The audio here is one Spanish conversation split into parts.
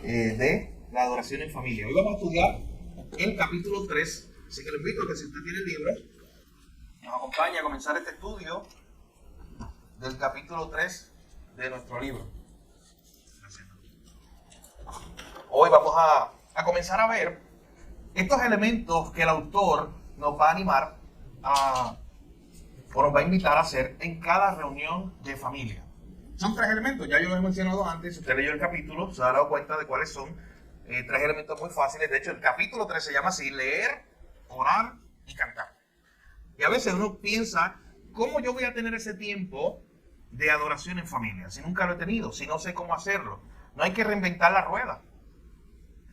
de la adoración en familia. Hoy vamos a estudiar el capítulo 3, así que le invito a que si usted tiene el libro, nos acompañe a comenzar este estudio del capítulo 3 de nuestro libro. Hoy vamos a comenzar a ver estos elementos que el autor nos va a animar o nos va a invitar a hacer en cada reunión de familia. Son 3 elementos, ya yo los he mencionado antes. Si usted leyó el capítulo, se ha dado cuenta de cuáles son 3 elementos muy fáciles. De hecho, el capítulo 3 se llama así: leer, orar y cantar. Y a veces uno piensa, ¿cómo yo voy a tener ese tiempo de adoración en familia? Si nunca lo he tenido, si no sé cómo hacerlo. No hay que reinventar la rueda.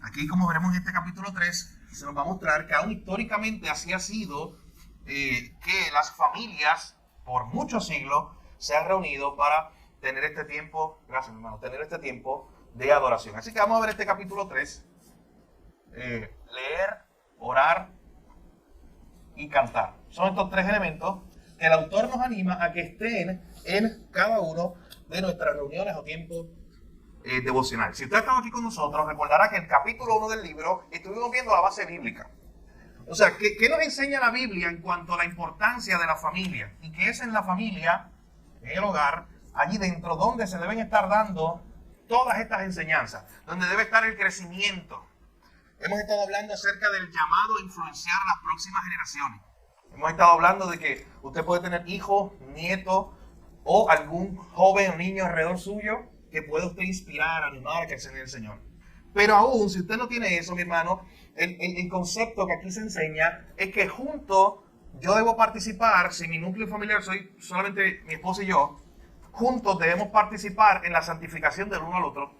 Aquí, como veremos en este capítulo 3, se nos va a mostrar que aún históricamente así ha sido que las familias por muchos siglos se han reunido para tener este tiempo, gracias hermano, tener este tiempo de adoración. Así que vamos a ver este capítulo 3, leer, orar y cantar. Son estos 3 elementos que el autor nos anima a que estén en cada uno de nuestras reuniones o tiempos devocional. Si usted ha estado aquí con nosotros, recordará que en el capítulo 1 del libro estuvimos viendo la base bíblica. O sea, ¿qué nos enseña la Biblia en cuanto a la importancia de la familia? Y que es en la familia, en el hogar, allí dentro, donde se deben estar dando todas estas enseñanzas, donde debe estar el crecimiento. Hemos estado hablando acerca del llamado a influenciar a las próximas generaciones. Hemos estado hablando de que usted puede tener hijos, nietos o algún joven o niño alrededor suyo que puede usted inspirar, animar a crecer en el Señor. Pero aún, si usted no tiene eso, mi hermano, el concepto que aquí se enseña es que juntos yo debo participar. Si mi núcleo familiar soy solamente mi esposa y yo, juntos debemos participar en la santificación del uno al otro.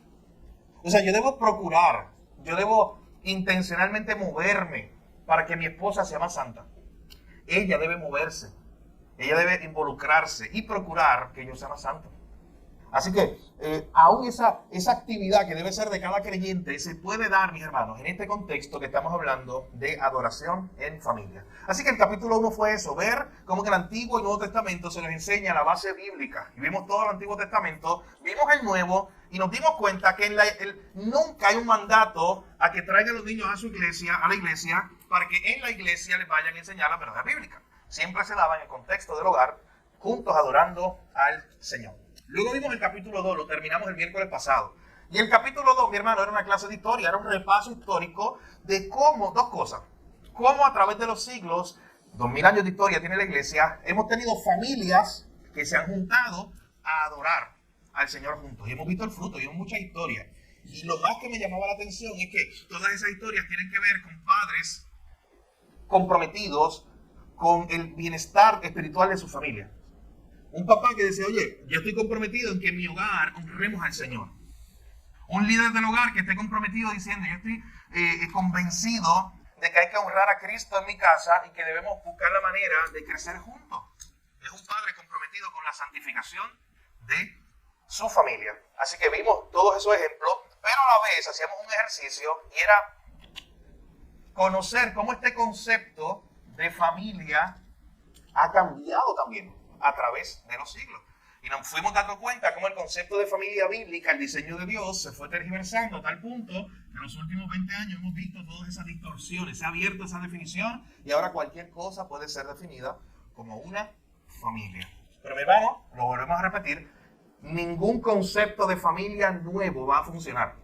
O sea, yo debo procurar, yo debo intencionalmente moverme para que mi esposa sea más santa. Ella debe moverse, ella debe involucrarse y procurar que yo sea más santo. Así que aún esa actividad que debe ser de cada creyente se puede dar, mis hermanos, en este contexto que estamos hablando de adoración en familia. Así que el capítulo 1 fue eso, ver cómo en el Antiguo y Nuevo Testamento se nos enseña la base bíblica. Y vimos todo el Antiguo Testamento, vimos el Nuevo y nos dimos cuenta que nunca hay un mandato a que traigan a los niños a la iglesia, para que en la iglesia les vayan a enseñar la verdad bíblica. Siempre se daba en el contexto del hogar, juntos adorando al Señor. Luego vimos el capítulo 2, lo terminamos el miércoles pasado. Y el capítulo 2, mi hermano, era una clase de historia, era un repaso histórico de cómo, 2 cosas. Cómo a través de los siglos, 2000 años de historia tiene la iglesia, hemos tenido familias que se han juntado a adorar al Señor juntos. Y hemos visto el fruto, y vimos muchas historias. Y lo más que me llamaba la atención es que todas esas historias tienen que ver con padres comprometidos con el bienestar espiritual de su familia. Un papá que dice, oye, yo estoy comprometido en que en mi hogar honremos al Señor. Un líder del hogar que esté comprometido diciendo, yo estoy convencido de que hay que honrar a Cristo en mi casa y que debemos buscar la manera de crecer juntos. Es un padre comprometido con la santificación de su familia. Así que vimos todos esos ejemplos, pero a la vez hacíamos un ejercicio y era conocer cómo este concepto de familia ha cambiado también a través de los siglos. Y nos fuimos dando cuenta cómo el concepto de familia bíblica, el diseño de Dios, se fue tergiversando a tal punto que en los últimos 20 años hemos visto todas esas distorsiones. Se ha abierto esa definición y ahora cualquier cosa puede ser definida como una familia. Pero mi hermano, lo volvemos a repetir, ningún concepto de familia nuevo va a funcionar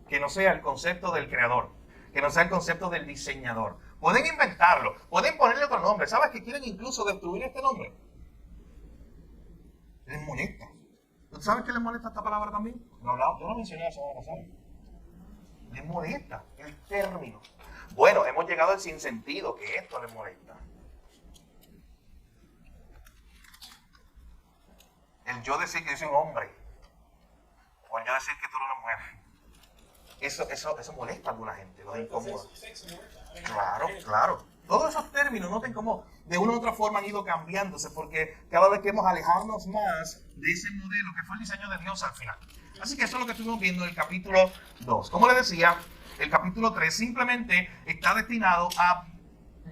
que no sea el concepto del creador, que no sea el concepto del diseñador. Pueden inventarlo, pueden ponerle otro nombre. ¿Sabes que quieren incluso destruir este nombre? Les molesta. ¿Tú sabes qué les molesta esta palabra también? Yo lo mencioné la semana pasada. Les molesta el término. Bueno, hemos llegado al sinsentido que esto les molesta. El yo decir que yo soy un hombre, o el yo decir que tú eres una mujer. Eso molesta a alguna gente, los incomoda. Claro. Todos esos términos, noten cómo de una u otra forma han ido cambiándose, porque cada vez queremos alejarnos más de ese modelo que fue el diseño de Dios al final. Así que eso es lo que estuvimos viendo en el capítulo 2. Como les decía, el capítulo 3 simplemente está destinado a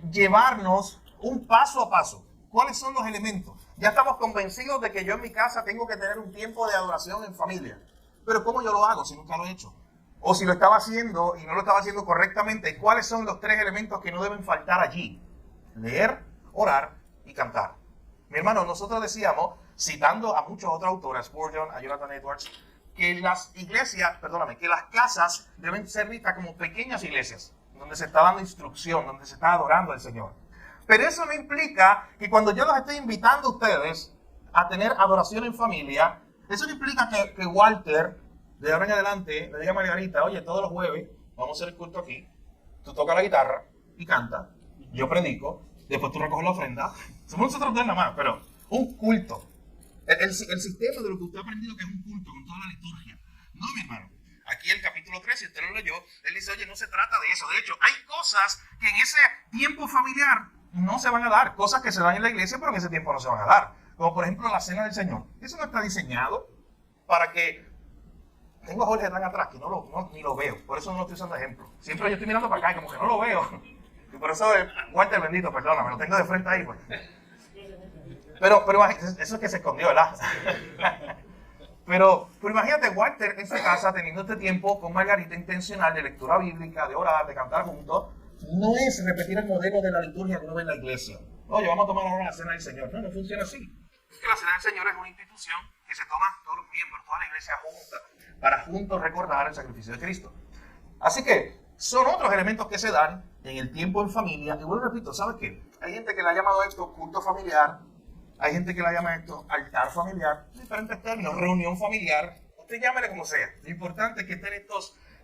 llevarnos un paso a paso. ¿Cuáles son los elementos? Ya estamos convencidos de que yo en mi casa tengo que tener un tiempo de adoración en familia. Pero ¿cómo yo lo hago si nunca lo he hecho? o si lo estaba haciendo y no lo estaba haciendo correctamente, ¿cuáles son los 3 elementos que no deben faltar allí? Leer, orar y cantar. Mi hermano, nosotros decíamos, citando a muchos otros autores, Spurgeon, a Jonathan Edwards, que las iglesias, perdóname, que las casas deben ser vistas como pequeñas iglesias, donde se está dando instrucción, donde se está adorando al Señor. Pero eso no implica que cuando yo los estoy invitando a ustedes a tener adoración en familia, eso no implica que Walter, de ahora en adelante, le diga a Margarita, oye, todos los jueves vamos a hacer el culto aquí, tú tocas la guitarra y canta, yo predico, después tú recoges la ofrenda, somos nosotros dos nada más, pero un culto. El sistema de lo que usted ha aprendido que es un culto, con toda la liturgia. No, mi hermano. Aquí el capítulo 3, si usted lo leyó, él dice, oye, no se trata de eso. De hecho, hay cosas que en ese tiempo familiar no se van a dar. Cosas que se dan en la iglesia, pero en ese tiempo no se van a dar. Como por ejemplo la cena del Señor. Eso no está diseñado para que... Tengo a Jorge tan atrás que ni lo veo. Por eso no lo estoy usando de ejemplo. Siempre yo estoy mirando para acá y como que no lo veo. Y por eso, Walter bendito, perdóname, lo tengo de frente ahí, pues. Pero eso es que se escondió, ¿verdad? pero imagínate Walter en su casa teniendo este tiempo con Margarita intencional de lectura bíblica, de orar, de cantar juntos. No es repetir el modelo de la liturgia que uno ve en la iglesia. Oye, vamos a tomar ahora la cena del Señor. No funciona así. Es que la cena del Señor es una institución que se toma todos los miembros, toda la iglesia junta, para juntos recordar el sacrificio de Cristo. Así que son otros elementos que se dan en el tiempo en familia. Y bueno, repito, ¿sabes qué? Hay gente que le ha llamado esto culto familiar. Hay gente que la llama esto altar familiar, diferentes términos, reunión familiar, usted llámele como sea. Lo importante es que estén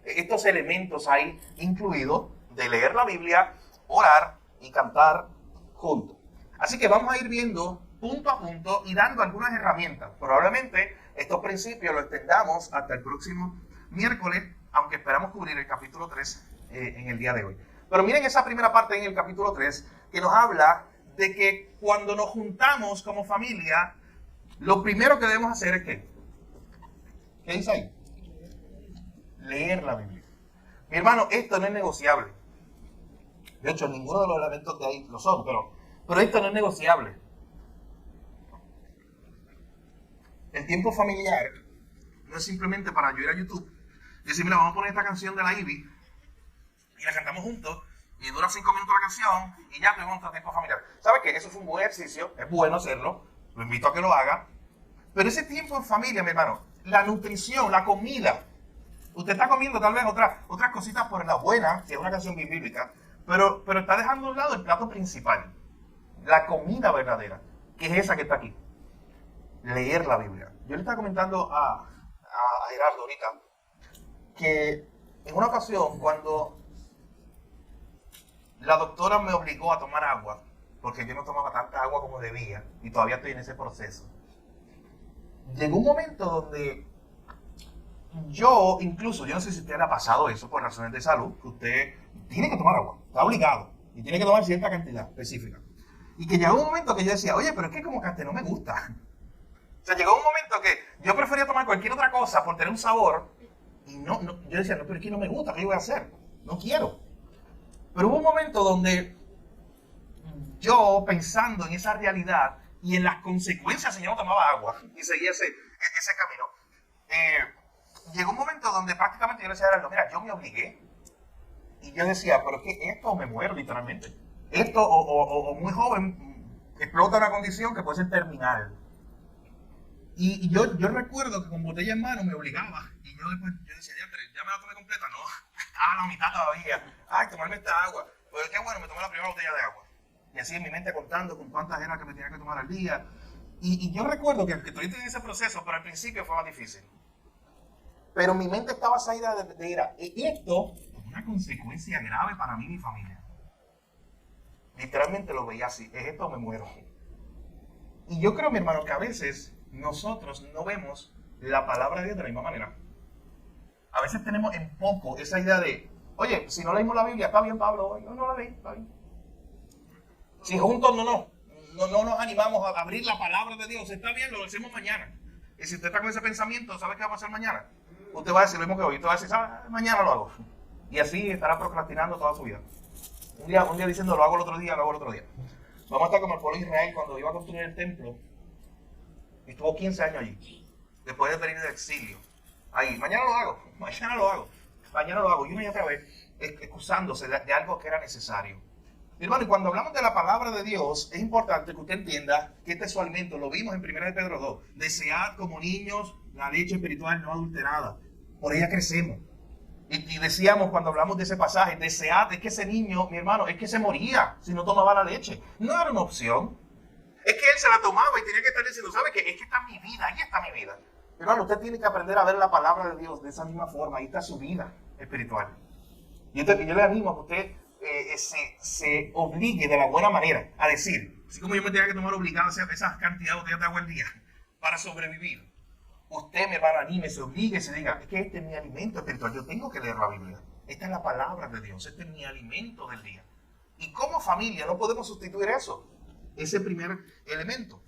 estos elementos ahí incluidos de leer la Biblia, orar y cantar juntos. Así que vamos a ir viendo punto a punto y dando algunas herramientas. Probablemente estos principios los extendamos hasta el próximo miércoles, aunque esperamos cubrir el capítulo 3 en el día de hoy. Pero miren esa primera parte en el capítulo 3 que nos habla de que cuando nos juntamos como familia, lo primero que debemos hacer es ¿qué? ¿Qué dice ahí? Leer la Biblia. Mi hermano, esto no es negociable. De hecho, ninguno de los elementos de ahí lo son, pero esto no es negociable. El tiempo familiar no es simplemente para yo ir a YouTube y decir, mira, vamos a poner esta canción de la Ivy y la cantamos juntos. Y dura 5 minutos la canción y ya tuvimos nuestro tiempo familiar. ¿Sabes qué? Eso es un buen ejercicio, es bueno hacerlo, lo invito a que lo haga. Pero ese tiempo en familia, mi hermano, la nutrición, la comida, usted está comiendo tal vez otras cositas por la buena, que es una canción bíblica, pero está dejando a un lado el plato principal, la comida verdadera, que es esa que está aquí, leer la Biblia. Yo le estaba comentando a Gerardo ahorita que en una ocasión cuando la doctora me obligó a tomar agua, porque yo no tomaba tanta agua como debía, y todavía estoy en ese proceso. Llegó un momento donde yo no sé si a usted le ha pasado eso por razones de salud, que usted tiene que tomar agua, está obligado, y tiene que tomar cierta cantidad específica. Y que llegó un momento que yo decía, oye, pero es que como que hasta no me gusta. O sea, llegó un momento que yo prefería tomar cualquier otra cosa por tener un sabor, y yo decía, no, pero es que no me gusta, ¿qué voy a hacer? No quiero. Pero hubo un momento donde yo, pensando en esa realidad y en las consecuencias, si yo no tomaba agua y seguía ese camino, llegó un momento donde prácticamente yo le decía a Gerardo, mira, yo me obligué. Y yo decía, pero es que esto me muero literalmente. Esto, o muy joven, explota una condición que puede ser terminal. Y yo recuerdo que con botella en mano me obligaba. Y yo después decía, ya me la tomé completa, no, estaba a la mitad todavía. Ay, tomarme esta agua. Pues qué bueno, me tomé la primera botella de agua. Y así en mi mente contando con cuántas eran que me tenía que tomar al día. Y yo recuerdo que estoy en ese proceso, pero al principio fue más difícil. Pero mi mente estaba salida de ira. Y esto es una consecuencia grave para mí y mi familia. Literalmente lo veía así. Es esto o me muero. Y yo creo, mi hermano, que a veces nosotros no vemos la palabra de Dios de la misma manera. A veces tenemos en poco esa idea de, oye, si no leímos la Biblia, está bien, Pablo, no la leí, está bien. Si juntos no nos animamos a abrir la palabra de Dios, está bien, lo hacemos mañana. Y si usted está con ese pensamiento, ¿sabe qué va a pasar mañana? Usted va a decir lo mismo que hoy, usted va a decir, ¿sabe? Mañana lo hago. Y así estará procrastinando toda su vida. Un día diciendo, lo hago el otro día, lo hago el otro día. Vamos a estar como el pueblo de Israel cuando iba a construir el templo. Y estuvo 15 años allí, después de venir del exilio. Ahí, mañana lo hago. mañana lo hago, y una y otra vez, excusándose de algo que era necesario. Mi hermano, y cuando hablamos de la palabra de Dios, es importante que usted entienda que este es su alimento. Lo vimos en 1 de Pedro 2. Desead como niños la leche espiritual no adulterada. Por ella crecemos. Y decíamos cuando hablamos de ese pasaje, desead, es que ese niño, mi hermano, es que se moría si no tomaba la leche. No era una opción. Es que él se la tomaba y tenía que estar diciendo, ¿sabe qué? Es que está mi vida, ahí está mi vida. Hermano, usted tiene que aprender a ver la palabra de Dios de esa misma forma. Ahí está su vida espiritual. Y yo le animo a que usted se obligue de la buena manera a decir, así como yo me tenía que tomar obligado esas cantidades de botellas de agua al día para sobrevivir. Usted, mi hermano, anime, se obligue y se diga, es que este es mi alimento espiritual, yo tengo que leer la Biblia. Esta es la palabra de Dios, este es mi alimento del día. Y como familia no podemos sustituir eso, ese primer elemento.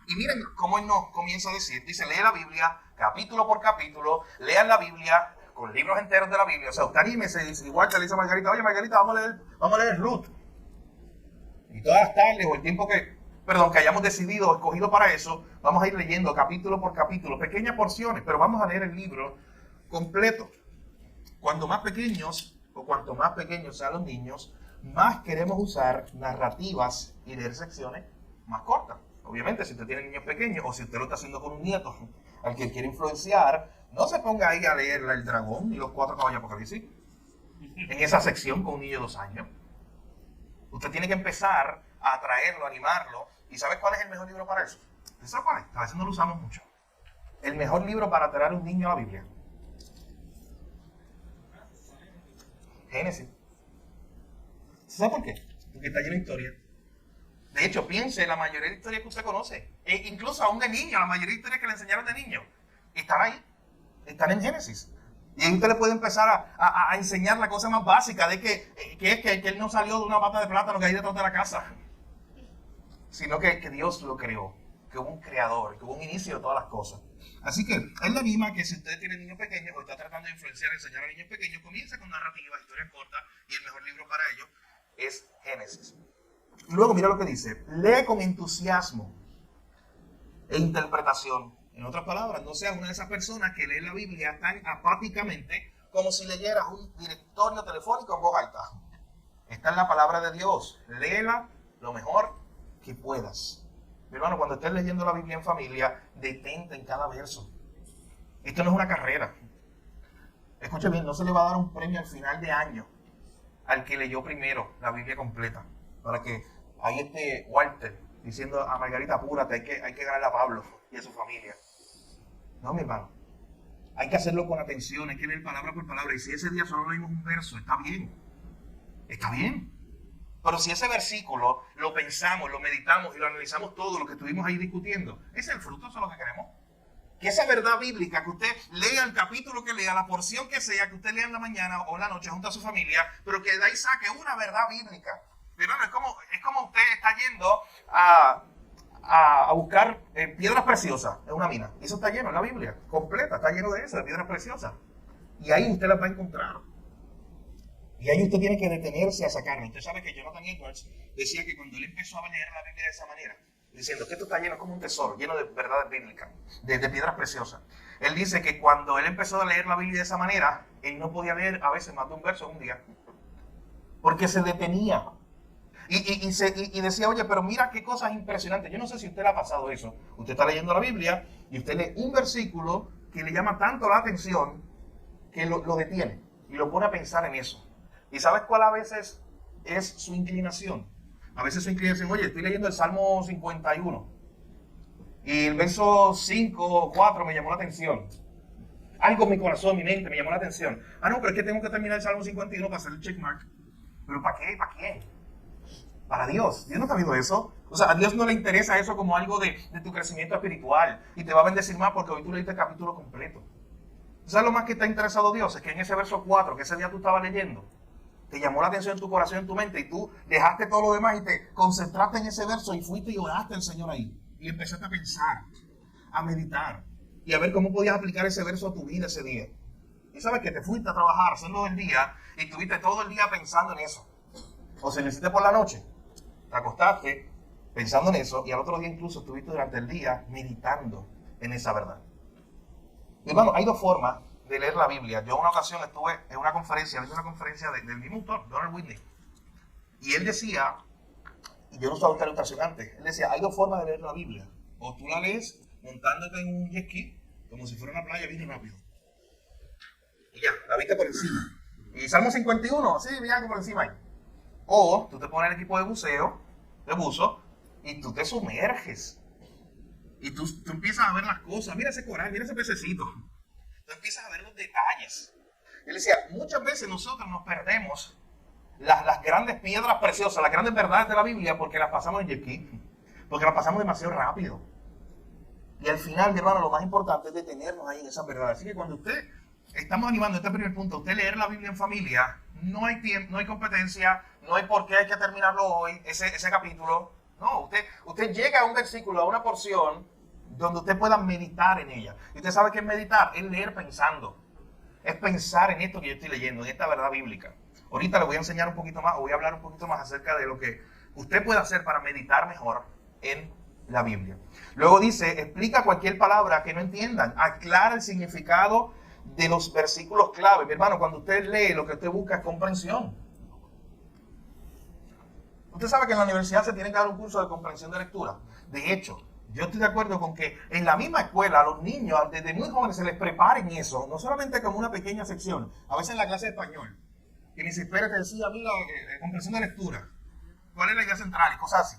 Y miren cómo él nos comienza a decir, dice, lee la Biblia capítulo por capítulo, lean la Biblia con libros enteros de la Biblia. O sea, usted anímese, dice, igual que le dice a Margarita, oye Margarita, vamos a leer Ruth. Y todas las tardes o el tiempo que hayamos decidido, escogido para eso, vamos a ir leyendo capítulo por capítulo, pequeñas porciones, pero vamos a leer el libro completo. Cuanto más pequeños sean los niños, más queremos usar narrativas y leer secciones más cortas. Obviamente, si usted tiene niños pequeños o si usted lo está haciendo con un nieto al que quiere influenciar, no se ponga ahí a leer El Dragón y los 4 caballos de Apocalipsis en esa sección con un niño de 2 años. Usted tiene que empezar a atraerlo, a animarlo. ¿Y sabes cuál es el mejor libro para eso? ¿Sabes cuál es? A veces no lo usamos mucho. El mejor libro para atraer a un niño a la Biblia. Génesis. ¿Sabe por qué? Porque está lleno de historia. De hecho, piense en la mayoría de historias que usted conoce. Incluso aún de niño, la mayoría de historias que le enseñaron de niño. Están ahí. Están en Génesis. Y ahí usted le puede empezar a enseñar la cosa más básica de que él no salió de una pata de plátano que hay detrás de la casa. Sino que Dios lo creó. Que hubo un creador, que hubo un inicio de todas las cosas. Así que él le anima que si usted tiene niños pequeños o está tratando de influenciar, enseñar a niños pequeños, comience con narrativas, historias cortas, y el mejor libro para ello es Génesis. Y luego mira lo que dice, lee con entusiasmo e interpretación. En otras palabras, no seas una de esas personas que lee la Biblia tan apáticamente como si leyeras un directorio telefónico en voz alta. Esta es la palabra de Dios. Léela lo mejor que puedas. Mi hermano, cuando estés leyendo la Biblia en familia, detente en cada verso. Esto no es una carrera. Escuche bien, no se le va a dar un premio al final de año al que leyó primero la Biblia completa. Para que ahí esté Walter diciendo a Margarita, apúrate, hay que ganarle a Pablo y a su familia. No, mi hermano. Hay que hacerlo con atención, hay que leer palabra por palabra. Y si ese día solo leímos un verso, está bien. Está bien. Pero si ese versículo lo pensamos, lo meditamos y lo analizamos todo lo que estuvimos ahí discutiendo, ese es el fruto, eso es lo que queremos. Que esa verdad bíblica, que usted lea el capítulo que lea, la porción que sea, que usted lea en la mañana o en la noche junto a su familia, pero que de ahí saque una verdad bíblica. Pero no, es como usted está yendo a buscar piedras preciosas en una mina. Eso está lleno en la Biblia, completa, está lleno de eso, de piedras preciosas. Y ahí usted las va a encontrar. Y ahí usted tiene que detenerse a sacarlo. Usted sabe que Jonathan Edwards decía que cuando él empezó a leer la Biblia de esa manera, diciendo que esto está lleno como un tesoro, lleno de verdades bíblicas, de piedras preciosas. Él dice que cuando él empezó a leer la Biblia de esa manera, él no podía leer a veces más de un verso en un día. Porque se detenía. Y decía, oye, pero mira qué cosas impresionantes. Yo no sé si a usted le ha pasado eso. Usted está leyendo la Biblia y usted lee un versículo que le llama tanto la atención que lo detiene y lo pone a pensar en eso. ¿Y sabes cuál a veces es su inclinación? A veces su inclinación, oye, estoy leyendo el Salmo 51 y el verso 5 o 4 me llamó la atención. Algo en mi corazón, en mi mente me llamó la atención. Ah, no, pero es que tengo que terminar el Salmo 51 para hacer el checkmark. ¿Pero para qué? ¿Para quién? Para Dios. Dios no está viendo eso. O sea, a Dios no le interesa eso como algo de tu crecimiento espiritual. Y te va a bendecir más porque hoy tú leíste el capítulo completo. ¿Sabes lo más que está interesado Dios? Es que en ese verso 4, que ese día tú estabas leyendo, te llamó la atención en tu corazón, en tu mente, y tú dejaste todo lo demás y te concentraste en ese verso y fuiste y oraste al Señor ahí. Y empezaste a pensar, a meditar y a ver cómo podías aplicar ese verso a tu vida ese día. Y sabes que te fuiste a trabajar, hacerlo del día, y estuviste todo el día pensando en eso. O si lo hiciste por la noche, te acostaste pensando en eso, y al otro día incluso estuviste durante el día meditando en esa verdad. Mi hermano, hay dos formas de leer la Biblia. Yo una ocasión estuve en una conferencia, del mismo autor, Donald Whitney, y él decía, y yo no estaba en ilustración antes, él decía, hay dos formas de leer la Biblia. O tú la lees montándote en un jet ski, como si fuera una playa bien rápido. Y ya, la viste por encima. Y Salmo 51, sí, bien por encima ahí. O tú te pones el equipo de buceo, de buzo, y tú te sumerges. Y tú empiezas a ver las cosas. Mira ese coral, mira ese pececito. Tú empiezas a ver los detalles. Él decía, muchas veces nosotros nos perdemos las grandes piedras preciosas, las grandes verdades de la Biblia, porque las pasamos en jet ski, porque las pasamos demasiado rápido. Y al final, mi hermano, lo más importante es detenernos ahí en esas verdades. Así que cuando estamos animando este primer punto, usted leer la Biblia en familia, no hay tiempo, no hay competencia, no hay por qué hay que terminarlo hoy, ese capítulo. No, usted llega a un versículo, a una porción, donde usted pueda meditar en ella. Y usted sabe qué es meditar, es leer pensando. Es pensar en esto que yo estoy leyendo, en esta verdad bíblica. Ahorita le voy a enseñar un poquito más, o voy a hablar un poquito más acerca de lo que usted puede hacer para meditar mejor en la Biblia. Luego dice, explica cualquier palabra que no entiendan, aclara el significado de los versículos clave. Mi hermano, cuando usted lee, lo que usted busca es comprensión. Usted sabe que en la universidad se tiene que dar un curso de comprensión de lectura. De hecho, yo estoy de acuerdo con que en la misma escuela a los niños, desde muy jóvenes, se les prepare en eso, no solamente como una pequeña sección, a veces en la clase de español. Y ni siquiera te decía, mira, comprensión de lectura, cuál es la idea central y cosas así.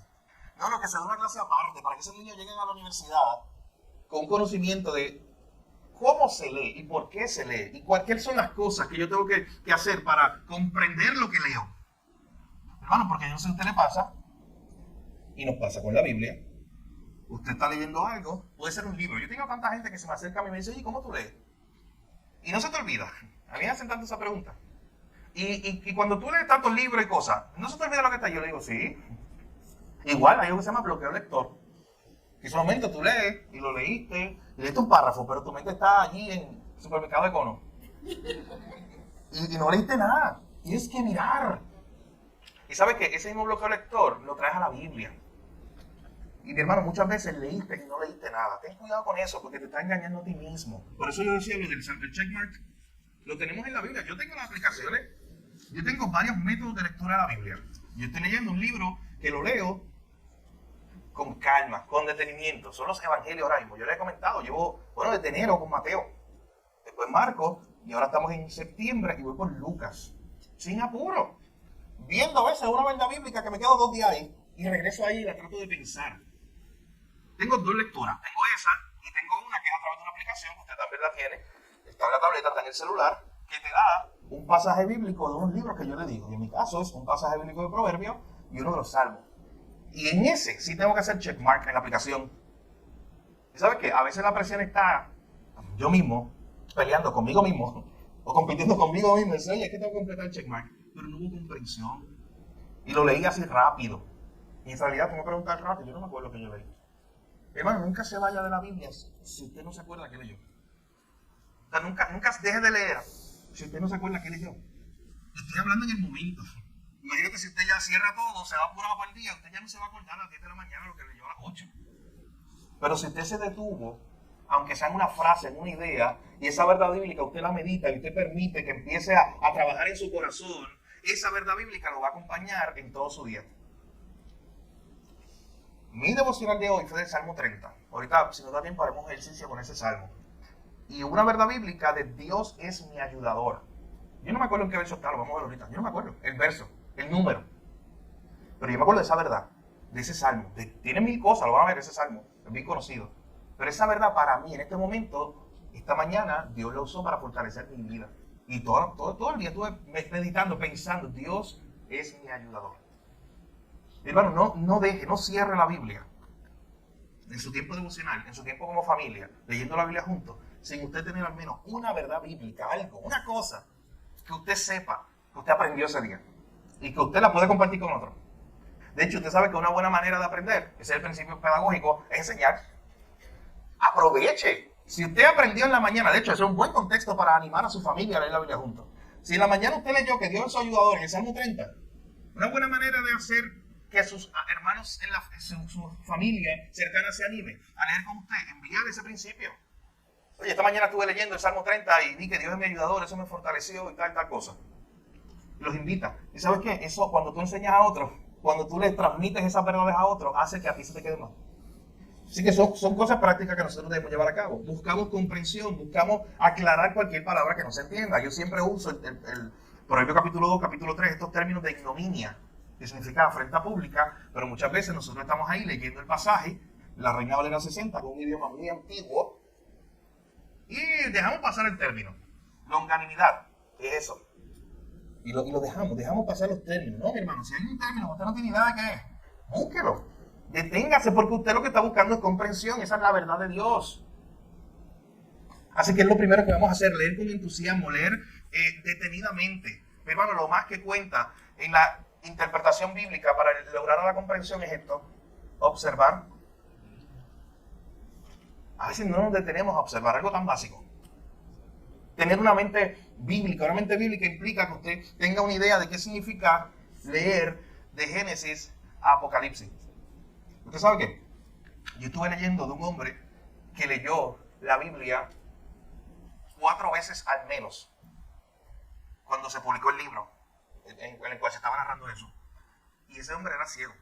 No, que se dé una clase aparte para que esos niños lleguen a la universidad con conocimiento de cómo se lee y por qué se lee y cuáles son las cosas que yo tengo que hacer para comprender lo que leo. Hermano, porque yo no sé si a usted le pasa, y nos pasa con la Biblia, usted está leyendo algo, puede ser un libro. Yo tengo tanta gente que se me acerca a mí y me dice, oye, ¿cómo tú lees? Y no se te olvida. A mí me hacen tanto esa pregunta. Y cuando tú lees tantos libros y cosas, ¿no se te olvida lo que está ahí? Yo le digo, sí. Igual hay algo que se llama bloqueo lector. Que solamente tú lees y lo leíste un párrafo, pero tu mente está allí en el supermercado de Cono. Y no leíste nada. Tienes que mirar. Y sabes que ese mismo bloqueo lector lo traes a la Biblia. Y mi hermano, muchas veces leíste y no leíste nada. Ten cuidado con eso, porque te está engañando a ti mismo. Por eso yo decía lo del checkmark. Lo tenemos en la Biblia. Yo tengo las aplicaciones. Yo tengo varios métodos de lectura de la Biblia. Yo estoy leyendo un libro que lo leo con calma, con detenimiento. Son los evangelios ahora mismo. Yo les he comentado, llevo, desde enero con Mateo, después Marcos, y ahora estamos en septiembre y voy por Lucas. Sin apuro. Viendo a veces una verdad bíblica que me quedo 2 días ahí y regreso ahí y la trato de pensar. Tengo 2 lecturas. Tengo esa y tengo una que es a través de una aplicación que usted también la tiene. Está en la tableta, está en el celular, que te da un pasaje bíblico de unos libros que yo le digo. Y en mi caso es un pasaje bíblico de Proverbios y uno de los Salmos. Y en ese sí tengo que hacer checkmark en la aplicación. ¿Y sabes qué? A veces la presión está yo mismo peleando conmigo mismo o compitiendo conmigo mismo. Y dice, oye, es que tengo que completar el checkmark. Pero no hubo comprensión. Y lo leí así rápido. Y en realidad, tú me preguntas rápido, yo no me acuerdo que yo leí. Hermano, nunca se vaya de la Biblia si usted no se acuerda que leyó. O sea, nunca deje de leer si usted no se acuerda que leyó. Estoy hablando en el momento. Imagínate si usted ya cierra todo, se va apurado para el día, usted ya no se va a acordar a las 10 de la mañana lo que leyó a las 8. Pero si usted se detuvo, aunque sea en una frase, en una idea, y esa verdad bíblica usted la medita y usted permite que empiece a trabajar en su corazón, esa verdad bíblica lo va a acompañar en todo su día. Mi devocional de hoy fue del Salmo 30. Ahorita, si nos da tiempo, haremos ejercicio con ese salmo. Y una verdad bíblica de Dios es mi ayudador. Yo no me acuerdo en qué verso está, lo vamos a ver ahorita. Yo no me acuerdo el verso, el número. Pero yo me acuerdo de esa verdad, de ese salmo. Tiene 1000 cosas, lo van a ver ese salmo, es bien conocido. Pero esa verdad para mí, en este momento, esta mañana, Dios lo usó para fortalecer mi vida. Y todo el día estuve meditando, pensando, Dios es mi ayudador. Hermano, no cierre la Biblia en su tiempo devocional, en su tiempo como familia, leyendo la Biblia juntos, sin usted tener al menos una verdad bíblica, algo, una cosa que usted sepa, que usted aprendió ese día y que usted la puede compartir con otro. De hecho, usted sabe que una buena manera de aprender, ese es el principio pedagógico, es enseñar. Aproveche. Si usted aprendió en la mañana, de hecho, ese es un buen contexto para animar a su familia a leer la Biblia juntos. Si en la mañana usted leyó que Dios es su ayudador en el Salmo 30, una buena manera de hacer que sus hermanos en su familia cercana se anime a leer con usted, enviar ese principio. Oye, esta mañana estuve leyendo el Salmo 30 y vi que Dios es mi ayudador, eso me fortaleció y tal cosa. Y los invita. ¿Y sabes qué? Eso, cuando tú enseñas a otros, cuando tú les transmites esas verdades a otros, hace que a ti se te quede más. Así que son cosas prácticas que nosotros debemos llevar a cabo. Buscamos comprensión, buscamos aclarar cualquier palabra que no se entienda. Yo siempre uso el Proverbio capítulo 2, capítulo 3, estos términos de ignominia, que significa afrenta pública, pero muchas veces nosotros estamos ahí leyendo el pasaje, la Reina Valera 60, con un idioma muy antiguo, y dejamos pasar el término. Longanimidad, ¿qué es eso? Y lo dejamos pasar los términos. No, mi hermano, si hay un término, usted no tiene idea de qué es, búsquelo. Deténgase, porque usted lo que está buscando es comprensión. Esa es la verdad de Dios. Así que es lo primero que vamos a hacer, leer con entusiasmo, leer detenidamente. Mi hermano, lo más que cuenta en la interpretación bíblica para lograr la comprensión es esto: observar. A veces no nos detenemos a observar algo tan básico. Tener una mente bíblica. Una mente bíblica implica que usted tenga una idea de qué significa leer de Génesis a Apocalipsis. ¿Usted sabe qué? Yo estuve leyendo de un hombre que leyó la Biblia 4 veces al menos cuando se publicó el libro en el cual se estaba narrando eso. Y ese hombre era ciego.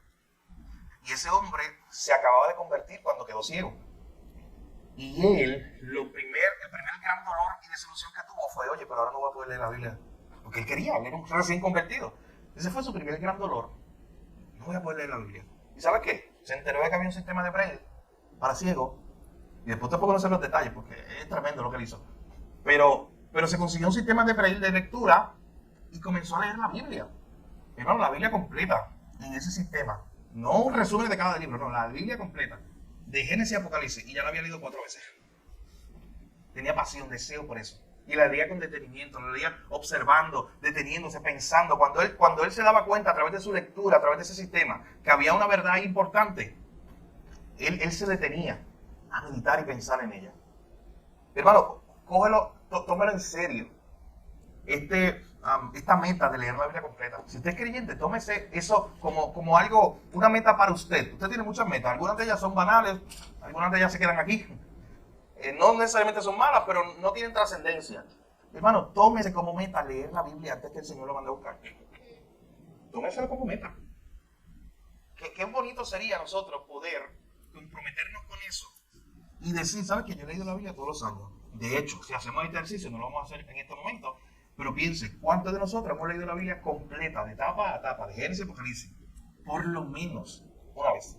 Y ese hombre se acababa de convertir cuando quedó ciego. Y él, el primer gran dolor y desilusión que tuvo fue: oye, pero ahora no voy a poder leer la Biblia. Porque él quería, él era un recién convertido. Ese fue su primer gran dolor. No voy a poder leer la Biblia. ¿Y sabe qué? Se enteró de que había un sistema de braille para ciegos. Y después te puedo conocer los detalles porque es tremendo lo que él hizo. Pero se consiguió un sistema de braille de lectura y comenzó a leer la Biblia. Pero la Biblia completa en ese sistema. No un resumen de cada libro, no, la Biblia completa. De Génesis a Apocalipsis. Y ya la había leído 4 veces. Tenía pasión, deseo por eso. Y la leía con detenimiento, la leía observando, deteniéndose, pensando. Cuando él se daba cuenta a través de su lectura, a través de ese sistema, que había una verdad importante, él se detenía a meditar y pensar en ella. Hermano, cógelo, tómelo en serio. Esta meta de leer la Biblia completa. Si usted es creyente, tómese eso como algo, una meta para usted. Usted tiene muchas metas. Algunas de ellas son banales, algunas de ellas se quedan aquí. No necesariamente son malas, pero no tienen trascendencia. Hermano, tómese como meta leer la Biblia antes que el Señor lo mande a buscar. Tómeselo como meta. Qué bonito sería nosotros poder comprometernos con eso y decir: ¿sabes qué? Yo he leído la Biblia todos los años. De hecho, si hacemos este ejercicio, no lo vamos a hacer en este momento, pero piense, ¿cuántos de nosotros hemos leído la Biblia completa, de etapa a etapa, de Génesis a Apocalipsis? Por lo menos una vez.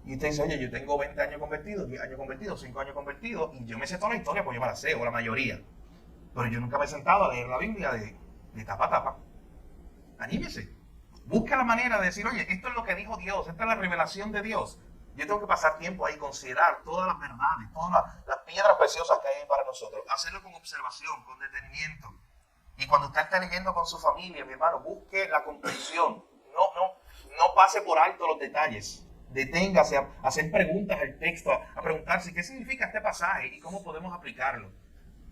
Y usted dice: oye, yo tengo 20 años convertidos, 10 años convertidos, 5 años convertidos, y yo me sé toda la historia, pues yo me la sé, o la mayoría. Pero yo nunca me he sentado a leer la Biblia de etapa a etapa. Anímese. Busca la manera de decir: oye, esto es lo que dijo Dios, esta es la revelación de Dios. Yo tengo que pasar tiempo ahí, considerar todas las verdades, todas las piedras preciosas que hay para nosotros. Hacerlo con observación, con detenimiento. Y cuando usted esté leyendo con su familia, mi hermano, busque la comprensión. No pase por alto los detalles. Deténgase a hacer preguntas al texto, a preguntarse qué significa este pasaje y cómo podemos aplicarlo.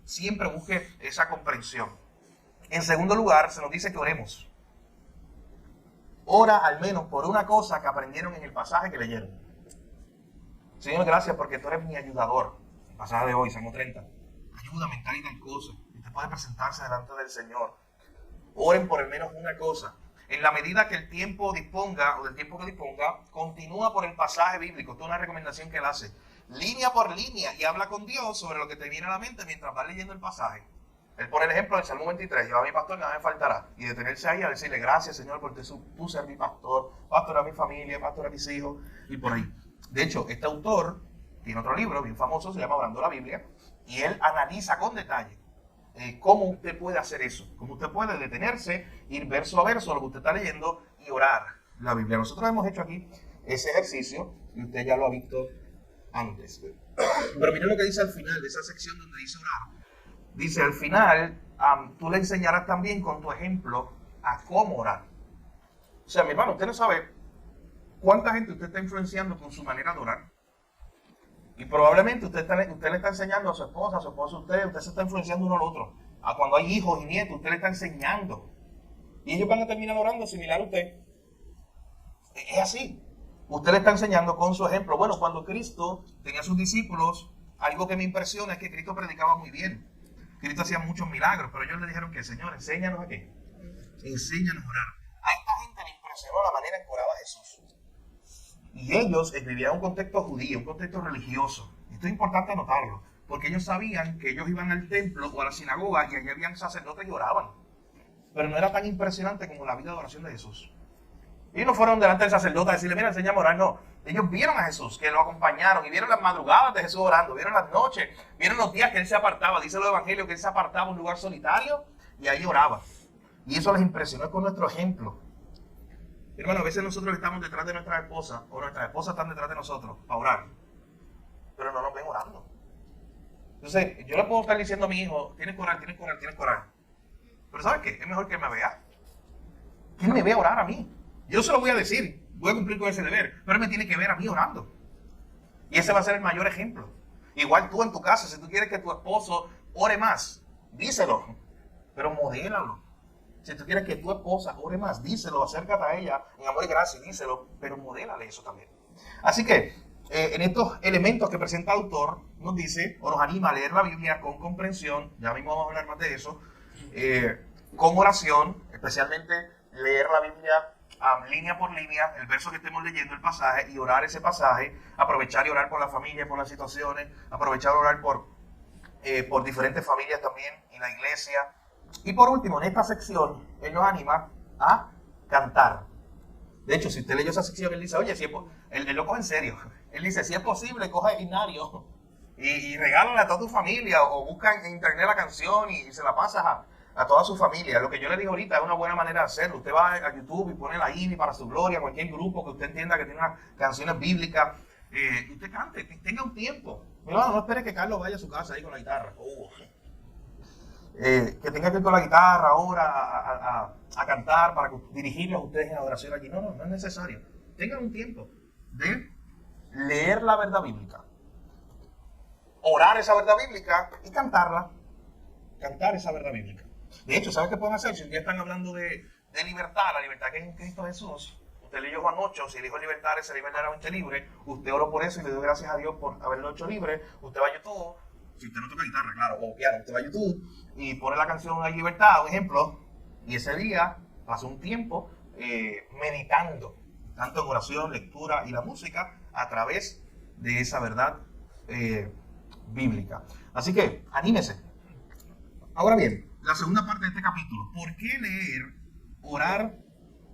Siempre busque esa comprensión. En segundo lugar, se nos dice que oremos. Ora al menos por una cosa que aprendieron en el pasaje que leyeron. Señor, gracias porque tú eres mi ayudador. El pasaje de hoy, Salmo 30. Ayúdame en tal y tal cosa. Usted puede presentarse delante del Señor. Oren por al menos una cosa. En la medida que el tiempo disponga, o del tiempo que disponga, continúa por el pasaje bíblico. Esto es una recomendación que él hace. Línea por línea, y habla con Dios sobre lo que te viene a la mente mientras vas leyendo el pasaje. Él pone el ejemplo del Salmo 23. Yo a mi pastor nada me faltará. Y detenerse ahí a decirle: gracias, Señor, porque tú ser mi pastor, pastor a mi familia, pastor a mis hijos, y por ahí. De hecho, este autor tiene otro libro bien famoso, se llama Orando la Biblia, y él analiza con detalle cómo usted puede hacer eso, cómo usted puede detenerse, ir verso a verso a lo que usted está leyendo y orar la Biblia. Nosotros hemos hecho aquí ese ejercicio y usted ya lo ha visto antes. Pero miren lo que dice al final de esa sección donde dice orar. Dice: al final, tú le enseñarás también con tu ejemplo a cómo orar. O sea, mi hermano, usted no sabe cuánta gente usted está influenciando con su manera de orar. Y probablemente usted le está enseñando a su esposa, a usted se está influenciando uno al otro. A cuando hay hijos y nietos, usted le está enseñando. Y ellos van a terminar orando similar a usted. Es así. Usted le está enseñando con su ejemplo. Bueno, cuando Cristo tenía a sus discípulos algo que me impresiona es que Cristo predicaba muy bien. Cristo hacía muchos milagros, pero ellos le dijeron que, Señor, enséñanos a qué. Enséñanos a orar. A esta gente le impresionó la manera en que oraba Jesús. Y ellos vivían un contexto judío, un contexto religioso. Esto es importante notarlo, porque ellos sabían que ellos iban al templo o a la sinagoga y allí habían sacerdotes y oraban. Pero no era tan impresionante como la vida de oración de Jesús. Ellos no fueron delante del sacerdote a decirle, mira, enséñame a orar, no. Ellos vieron a Jesús, que lo acompañaron, y vieron las madrugadas de Jesús orando, vieron las noches, vieron los días que Él se apartaba. Dice los evangelios que Él se apartaba a un lugar solitario y ahí oraba. Y eso les impresionó con nuestro ejemplo. Hermano, a veces nosotros estamos detrás de nuestra esposa, o nuestras esposas están detrás de nosotros para orar, pero no nos ven orando. Entonces, yo le puedo estar diciendo a mi hijo, tienes que orar, tienes que orar, tienes que orar. Pero ¿sabes qué? Es mejor que él me vea. Que él me vea orar a mí. Yo se lo voy a decir, voy a cumplir con ese deber, pero él me tiene que ver a mí orando. Y ese va a ser el mayor ejemplo. Igual tú en tu casa, si tú quieres que tu esposo ore más, díselo, pero modélalo. Si tú quieres que tu esposa ore más, díselo, acércate a ella en amor y gracia, díselo, pero modélale eso también. Así que en estos elementos que presenta el autor, nos dice, o nos anima a leer la Biblia con comprensión, ya mismo vamos a hablar más de eso, con oración, especialmente leer la Biblia línea por línea, el verso que estemos leyendo, el pasaje, y orar ese pasaje, aprovechar y orar por la familia, por las situaciones, aprovechar y orar por diferentes familias también, en la iglesia. Y por último, en esta sección, él nos anima a cantar. De hecho, si usted leyó esa sección, él dice, oye, si él lo coge en serio. Él dice, si es posible, coge el himnario y regálale a toda tu familia, o busca en internet la canción y se la pasas a toda su familia. Lo que yo le digo ahorita es una buena manera de hacerlo. Usted va a YouTube y pone la IBI para su gloria, cualquier grupo que usted entienda que tiene unas canciones bíblicas, y usted cante, tenga un tiempo. No espere que Carlos vaya a su casa ahí con la guitarra. Que tenga que ir con la guitarra ahora a cantar para dirigirlos a ustedes en la oración allí. No es necesario. Tengan un tiempo de leer la verdad bíblica, orar esa verdad bíblica y cantarla. Cantar esa verdad bíblica. De hecho, ¿sabes qué pueden hacer? Si un día están hablando de libertad, la libertad que es en Cristo Jesús, usted leyó Juan 8, si el Hijo libertare será verdaderamente libre, usted oró por eso y le dio gracias a Dios por haberlo hecho libre, usted va a YouTube, si usted no toca guitarra, claro, o piano, usted va a YouTube y pone la canción Hay Libertad, un ejemplo, y ese día pasó un tiempo meditando, tanto en oración, lectura y la música, a través de esa verdad bíblica. Así que, anímese. Ahora bien, la segunda parte de este capítulo, ¿por qué leer, orar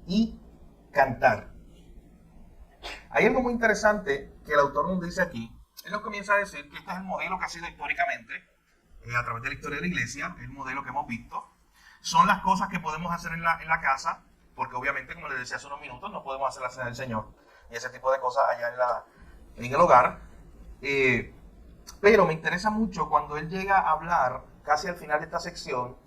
y cantar? Hay algo muy interesante que el autor nos dice aquí. Él nos comienza a decir que este es el modelo que ha sido históricamente, a través de la historia de la iglesia, el modelo que hemos visto. Son las cosas que podemos hacer en la casa, porque obviamente, como les decía hace unos minutos, no podemos hacer la cena del Señor y ese tipo de cosas allá en el hogar. Pero me interesa mucho cuando él llega a hablar, casi al final de esta sección,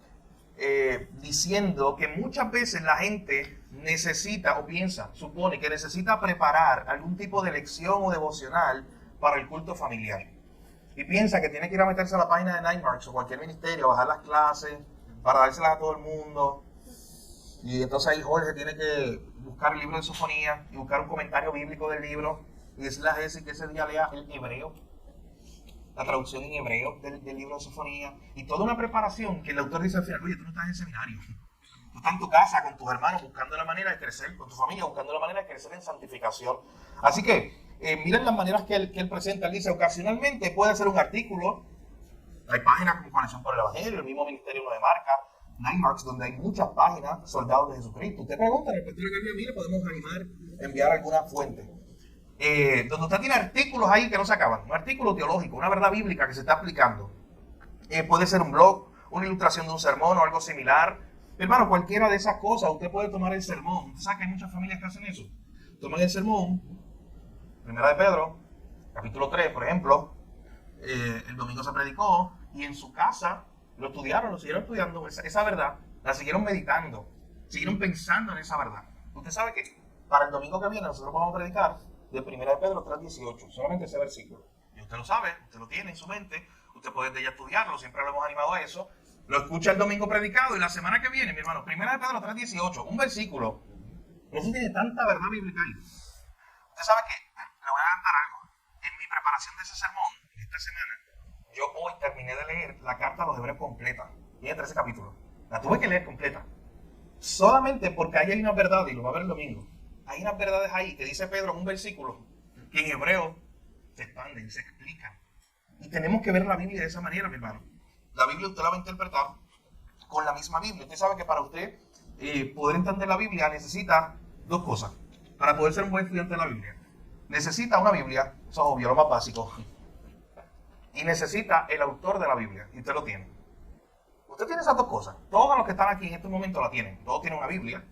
diciendo que muchas veces la gente necesita o piensa, supone que necesita preparar algún tipo de lección o devocional para el culto familiar. Y piensa que tiene que ir a meterse a la página de Nightmarks o cualquier ministerio, bajar las clases para dárselas a todo el mundo. Y entonces ahí Jorge tiene que buscar el libro de Sofonía y buscar un comentario bíblico del libro y decirle a Jesse que ese día lea el hebreo, la traducción en hebreo del libro de Sofonía, y toda una preparación que el autor dice al final, oye, tú no estás en seminario, tú estás en tu casa con tus hermanos buscando la manera de crecer, con tu familia buscando la manera de crecer en santificación. Así que miren las maneras que él presenta. Él dice, ocasionalmente puede ser un artículo, hay páginas como Conexión por el Evangelio, el mismo ministerio de marca, Nightmarks, donde hay muchas páginas, Soldados de Jesucristo. Usted pregunta en el Pastor García, mire, podemos animar, enviar alguna fuente. Donde usted tiene artículos ahí que no se acaban, un artículo teológico, una verdad bíblica que se está aplicando. Puede ser un blog, una ilustración de un sermón o algo similar. Hermano, cualquiera de esas cosas, usted puede tomar el sermón. Usted sabe que hay muchas familias que hacen eso. Toman el sermón, Primera de Pedro, capítulo 3, por ejemplo, el domingo se predicó y en su casa lo estudiaron, lo siguieron estudiando, esa verdad, la siguieron meditando, siguieron pensando en esa verdad. Usted sabe que para el domingo que viene nosotros vamos a predicar de Primera de Pedro 3:18, solamente ese versículo. Y usted lo sabe, usted lo tiene en su mente, usted puede desde ya estudiarlo, siempre lo hemos animado a eso. Lo escucha el domingo predicado y la semana que viene, mi hermano, Primera de Pedro 3:18, un versículo. Eso tiene tanta verdad bíblica ahí. Usted sabe que le voy a adelantar algo. En mi preparación de ese sermón, esta semana, Yo hoy terminé de leer la carta a los Hebreos completa. Tiene 13 capítulos. La tuve que leer completa. Solamente porque ahí hay una verdad, y lo va a ver el domingo. Hay unas verdades ahí que dice Pedro en un versículo que en hebreo se expanden, se explican. Y tenemos que ver la Biblia de esa manera, mi hermano. La Biblia usted la va a interpretar con la misma Biblia. Usted sabe que para usted poder entender la Biblia necesita dos cosas. Para poder ser un buen estudiante de la Biblia. Necesita una Biblia, eso es obvio, lo más básico. Y necesita el autor de la Biblia, y usted lo tiene. Usted tiene esas dos cosas. Todos los que están aquí en este momento la tienen. Todos tienen una Biblia,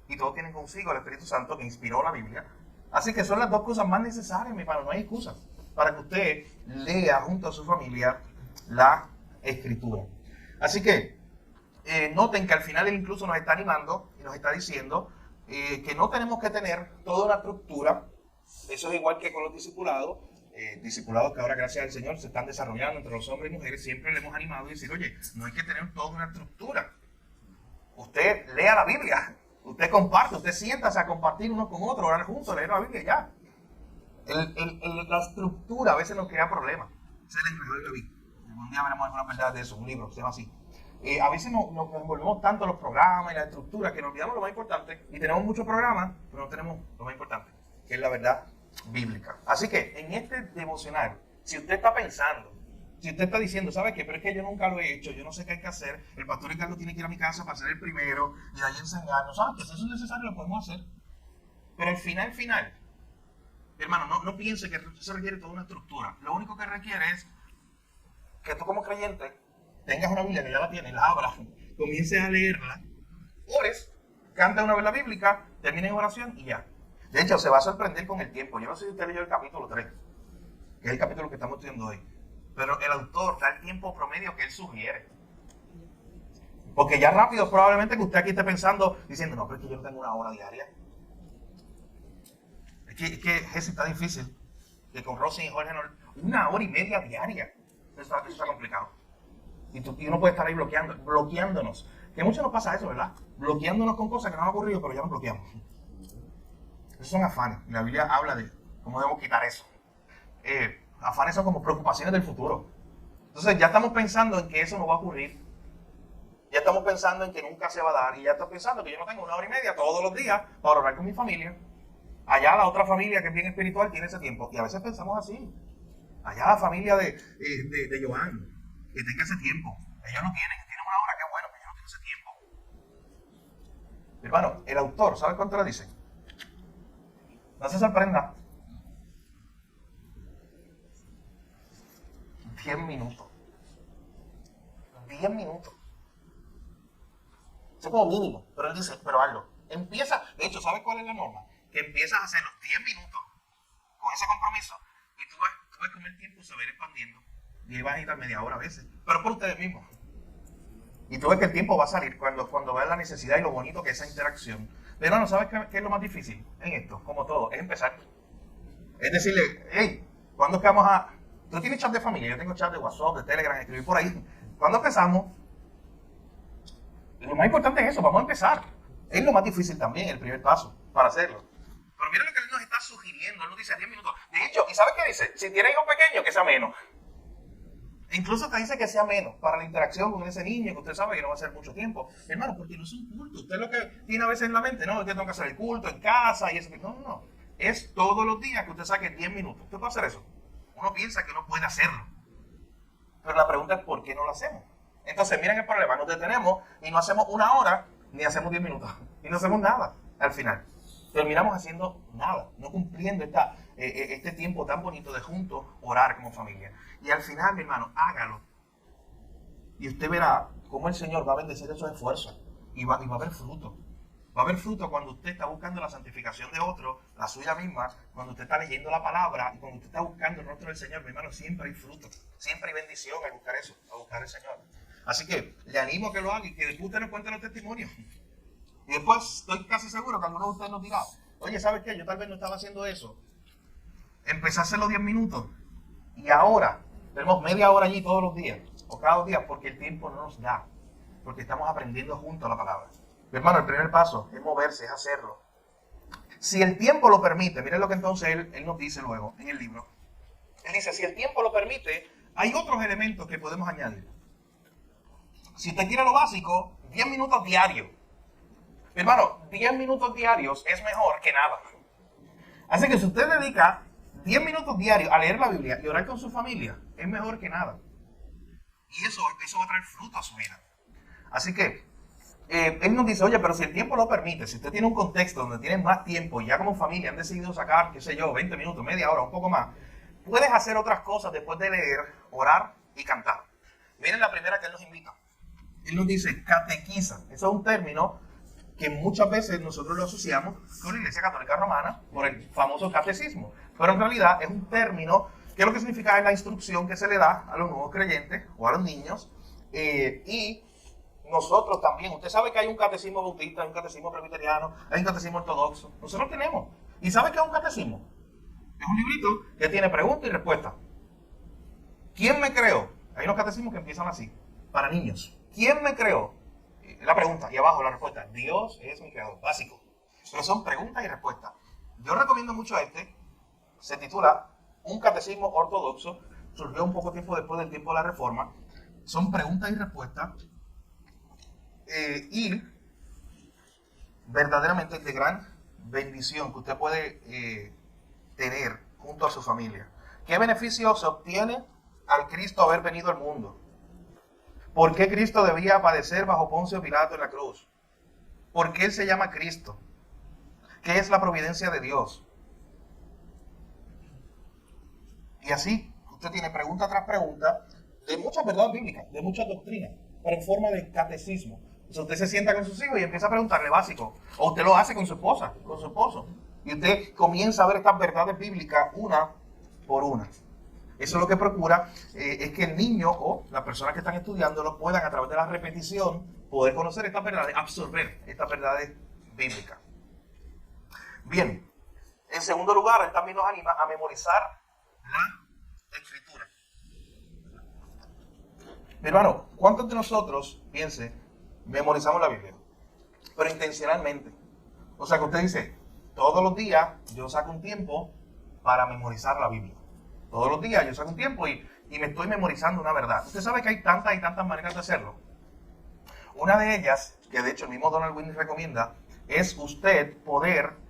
y todos tienen consigo el Espíritu Santo que inspiró la Biblia. Así que son las dos cosas más necesarias, mi hermano, no hay excusas para que usted lea junto a su familia la Escritura. Así que noten que al final él incluso nos está animando y nos está diciendo que no tenemos que tener toda una estructura. Eso es igual que con los discipulados. Discipulados que ahora, gracias al Señor, se están desarrollando entre los hombres y mujeres. Siempre le hemos animado y decir, oye, no hay que tener toda una estructura. Usted lea la Biblia, usted comparte, usted siéntase a compartir uno con otro, orar juntos, leer la Biblia ya. La estructura a veces nos crea problemas. Ese es el enredo de la Biblia. Un día veremos alguna verdad de eso, un libro, se llama así. A veces nos envolvemos tanto en los programas y la estructura que nos olvidamos lo más importante. Y tenemos muchos programas, pero no tenemos lo más importante, que es la verdad bíblica. Así que en este devocional, si usted está pensando, si usted está diciendo, ¿sabe qué? Pero es que yo nunca lo he hecho, yo no sé qué hay que hacer, el pastor Ricardo tiene que ir a mi casa para ser el primero y de ahí enseñarnos, ¿sabes? Que si eso es necesario, lo podemos hacer. Pero al final, hermano, no piense que se requiere toda una estructura. Lo único que requiere es que tú como creyente tengas una Biblia, que ya la tienes, la abras, comiences a leerla, ores, canta una vela bíblica, termine en oración y ya. De hecho, se va a sorprender con el tiempo. Yo no sé si usted leyó el capítulo 3, que es el capítulo que estamos estudiando hoy. Pero el autor da el tiempo promedio que él sugiere. Porque ya rápido probablemente que usted aquí esté pensando, diciendo, no, pero es que yo no tengo una hora diaria. Es que eso está difícil. Que con Rosy y Jorge, una hora y media diaria. Eso está complicado. Y uno puede estar ahí bloqueándonos. Que mucho nos pasa eso, ¿verdad? Bloqueándonos con cosas que no han ocurrido, pero ya nos bloqueamos. Esos son afanes. La Biblia habla de cómo debemos quitar eso. Afanes son como preocupaciones del futuro. Entonces ya estamos pensando en que eso no va a ocurrir. Ya estamos pensando en que nunca se va a dar. Y ya estamos pensando que yo no tengo una hora y media todos los días para orar con mi familia. Allá la otra familia que es bien espiritual tiene ese tiempo. Y a veces pensamos así. Allá la familia de Joan, que tenga ese tiempo. Ellos no tienen una hora, qué bueno, pero yo no tengo ese tiempo. Hermano, el autor, ¿sabe cuánto le dice? No se sorprenda. 10 minutos. 10 minutos. Eso es como mínimo. Pero él dice, pero hazlo. Empieza, de hecho, ¿sabes cuál es la norma? Que empiezas a hacer los 10 minutos con ese compromiso y tú ves como el tiempo se va a ir expandiendo. Y vas a ir a media hora a veces, pero por ustedes mismos. Y tú ves que el tiempo va a salir cuando veas la necesidad y lo bonito que es esa interacción. Pero no, ¿sabes qué es lo más difícil en esto? Como todo, es empezar. Es decirle, hey, ¿cuándo es que vamos a...? Tú tienes chat de familia, yo tengo chat de WhatsApp, de Telegram, escribir por ahí. ¿Cuándo empezamos? Lo más importante es eso, vamos a empezar. Es lo más difícil también, el primer paso para hacerlo. Pero mira lo que él nos está sugiriendo, él nos dice 10 minutos. De hecho, ¿y sabes qué dice? Si tiene hijos pequeños, que sea menos. Incluso te dice que sea menos para la interacción con ese niño, que usted sabe que no va a ser mucho tiempo. Hermano, porque no es un culto. Usted lo que tiene a veces en la mente, no, es que tengo que hacer el culto en casa y eso. No. Es todos los días que usted saque 10 minutos. ¿Usted puede hacer eso? Uno piensa que no puede hacerlo. Pero la pregunta es ¿por qué no lo hacemos? Entonces, miren el problema. Nos detenemos y no hacemos una hora ni hacemos 10 minutos. Y no hacemos nada al final. Terminamos haciendo nada, no cumpliendo este tiempo tan bonito de juntos orar como familia. Y al final, mi hermano, hágalo. Y usted verá cómo el Señor va a bendecir esos esfuerzos. Y va a haber fruto. Va a haber fruto cuando usted está buscando la santificación de otro, la suya misma, cuando usted está leyendo la palabra y cuando usted está buscando el rostro del Señor, mi hermano, siempre hay fruto. Siempre hay bendición al buscar eso, a buscar el Señor. Así que le animo a que lo haga y que después usted nos cuente los testimonios. Y después estoy casi seguro que alguno de ustedes nos dirá, oye, ¿sabes qué? Yo tal vez no estaba haciendo eso. Empecé a hacerlo 10 minutos y ahora tenemos media hora allí todos los días o cada 2 días porque el tiempo no nos da, porque estamos aprendiendo juntos la palabra. Mi hermano, el primer paso es moverse, es hacerlo. Si el tiempo lo permite, miren lo que entonces él nos dice luego en el libro. Él dice, si el tiempo lo permite, hay otros elementos que podemos añadir. Si usted quiere lo básico, 10 minutos diarios. Hermano, 10 minutos diarios es mejor que nada. Así que si usted dedica 10 minutos diarios a leer la Biblia y orar con su familia, es mejor que nada. Y eso va a traer fruto a su vida. Así que, él nos dice, oye, pero si el tiempo lo permite, si usted tiene un contexto donde tiene más tiempo y ya como familia han decidido sacar, qué sé yo, 20 minutos, media hora, un poco más, puedes hacer otras cosas después de leer, orar y cantar. Miren la primera que él nos invita. Él nos dice, catequiza. Eso es un término que muchas veces nosotros lo asociamos con la Iglesia Católica Romana por el famoso catecismo. Pero en realidad es un término que lo que significa es la instrucción que se le da a los nuevos creyentes o a los niños. Y nosotros también. Usted sabe que hay un catecismo bautista, hay un catecismo presbiteriano, hay un catecismo ortodoxo. Nosotros tenemos. ¿Y sabe qué es un catecismo? Es un librito que tiene pregunta y respuesta. ¿Quién me creó? Hay unos catecismos que empiezan así, para niños. ¿Quién me creó? La pregunta, y abajo la respuesta. Dios es mi creador, básico. Pero son preguntas y respuestas. Yo recomiendo mucho se titula Un catecismo ortodoxo. Surgió un poco tiempo después del tiempo de la Reforma. Son preguntas y respuestas. Y verdaderamente de gran bendición que usted puede tener junto a su familia. ¿Qué beneficio se obtiene al Cristo haber venido al mundo? ¿Por qué Cristo debía padecer bajo Poncio Pilato en la cruz? ¿Por qué Él se llama Cristo? ¿Qué es la providencia de Dios? Y así, usted tiene pregunta tras pregunta de muchas verdades bíblicas, de muchas doctrinas, pero en forma de catecismo. Entonces usted se sienta con sus hijos y empieza a preguntarle básico. O usted lo hace con su esposa, con su esposo. Y usted comienza a ver estas verdades bíblicas una por una. Eso lo que procura es que el niño o las personas que están estudiándolo puedan a través de la repetición poder conocer estas verdades, absorber estas verdades bíblicas. Bien, en segundo lugar, él también nos anima a memorizar la Escritura. Mi hermano, ¿cuántos de nosotros, piense, memorizamos la Biblia? Pero intencionalmente. O sea que usted dice, todos los días yo saco un tiempo para memorizar la Biblia. Todos los días yo saco un tiempo y me estoy memorizando una verdad. Usted sabe que hay tantas y tantas maneras de hacerlo. Una de ellas, que de hecho el mismo Donald Whitney recomienda, es usted poder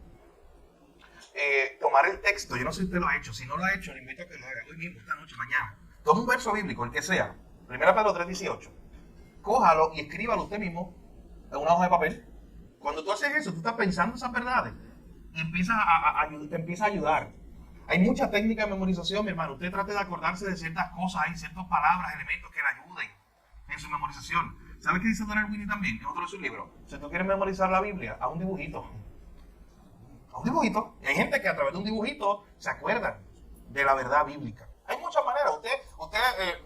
tomar el texto. Yo no sé si usted lo ha hecho. Si no lo ha hecho, le invito a que lo haga hoy mismo, esta noche, mañana. Toma un verso bíblico, el que sea. 1 Pedro 3:18. Cójalo y escríbalo usted mismo en una hoja de papel. Cuando tú haces eso, tú estás pensando esas verdades y te empieza a ayudar. Hay mucha técnica de memorización, mi hermano. Usted trate de acordarse de ciertas cosas, hay ciertas palabras, elementos que le ayuden en su memorización. ¿Sabe qué dice Donald Whitney también? En otro de sus libros. Si tú quieres memorizar la Biblia, haz un dibujito. Haz un dibujito. Y hay gente que a través de un dibujito se acuerda de la verdad bíblica. Hay muchas maneras. Usted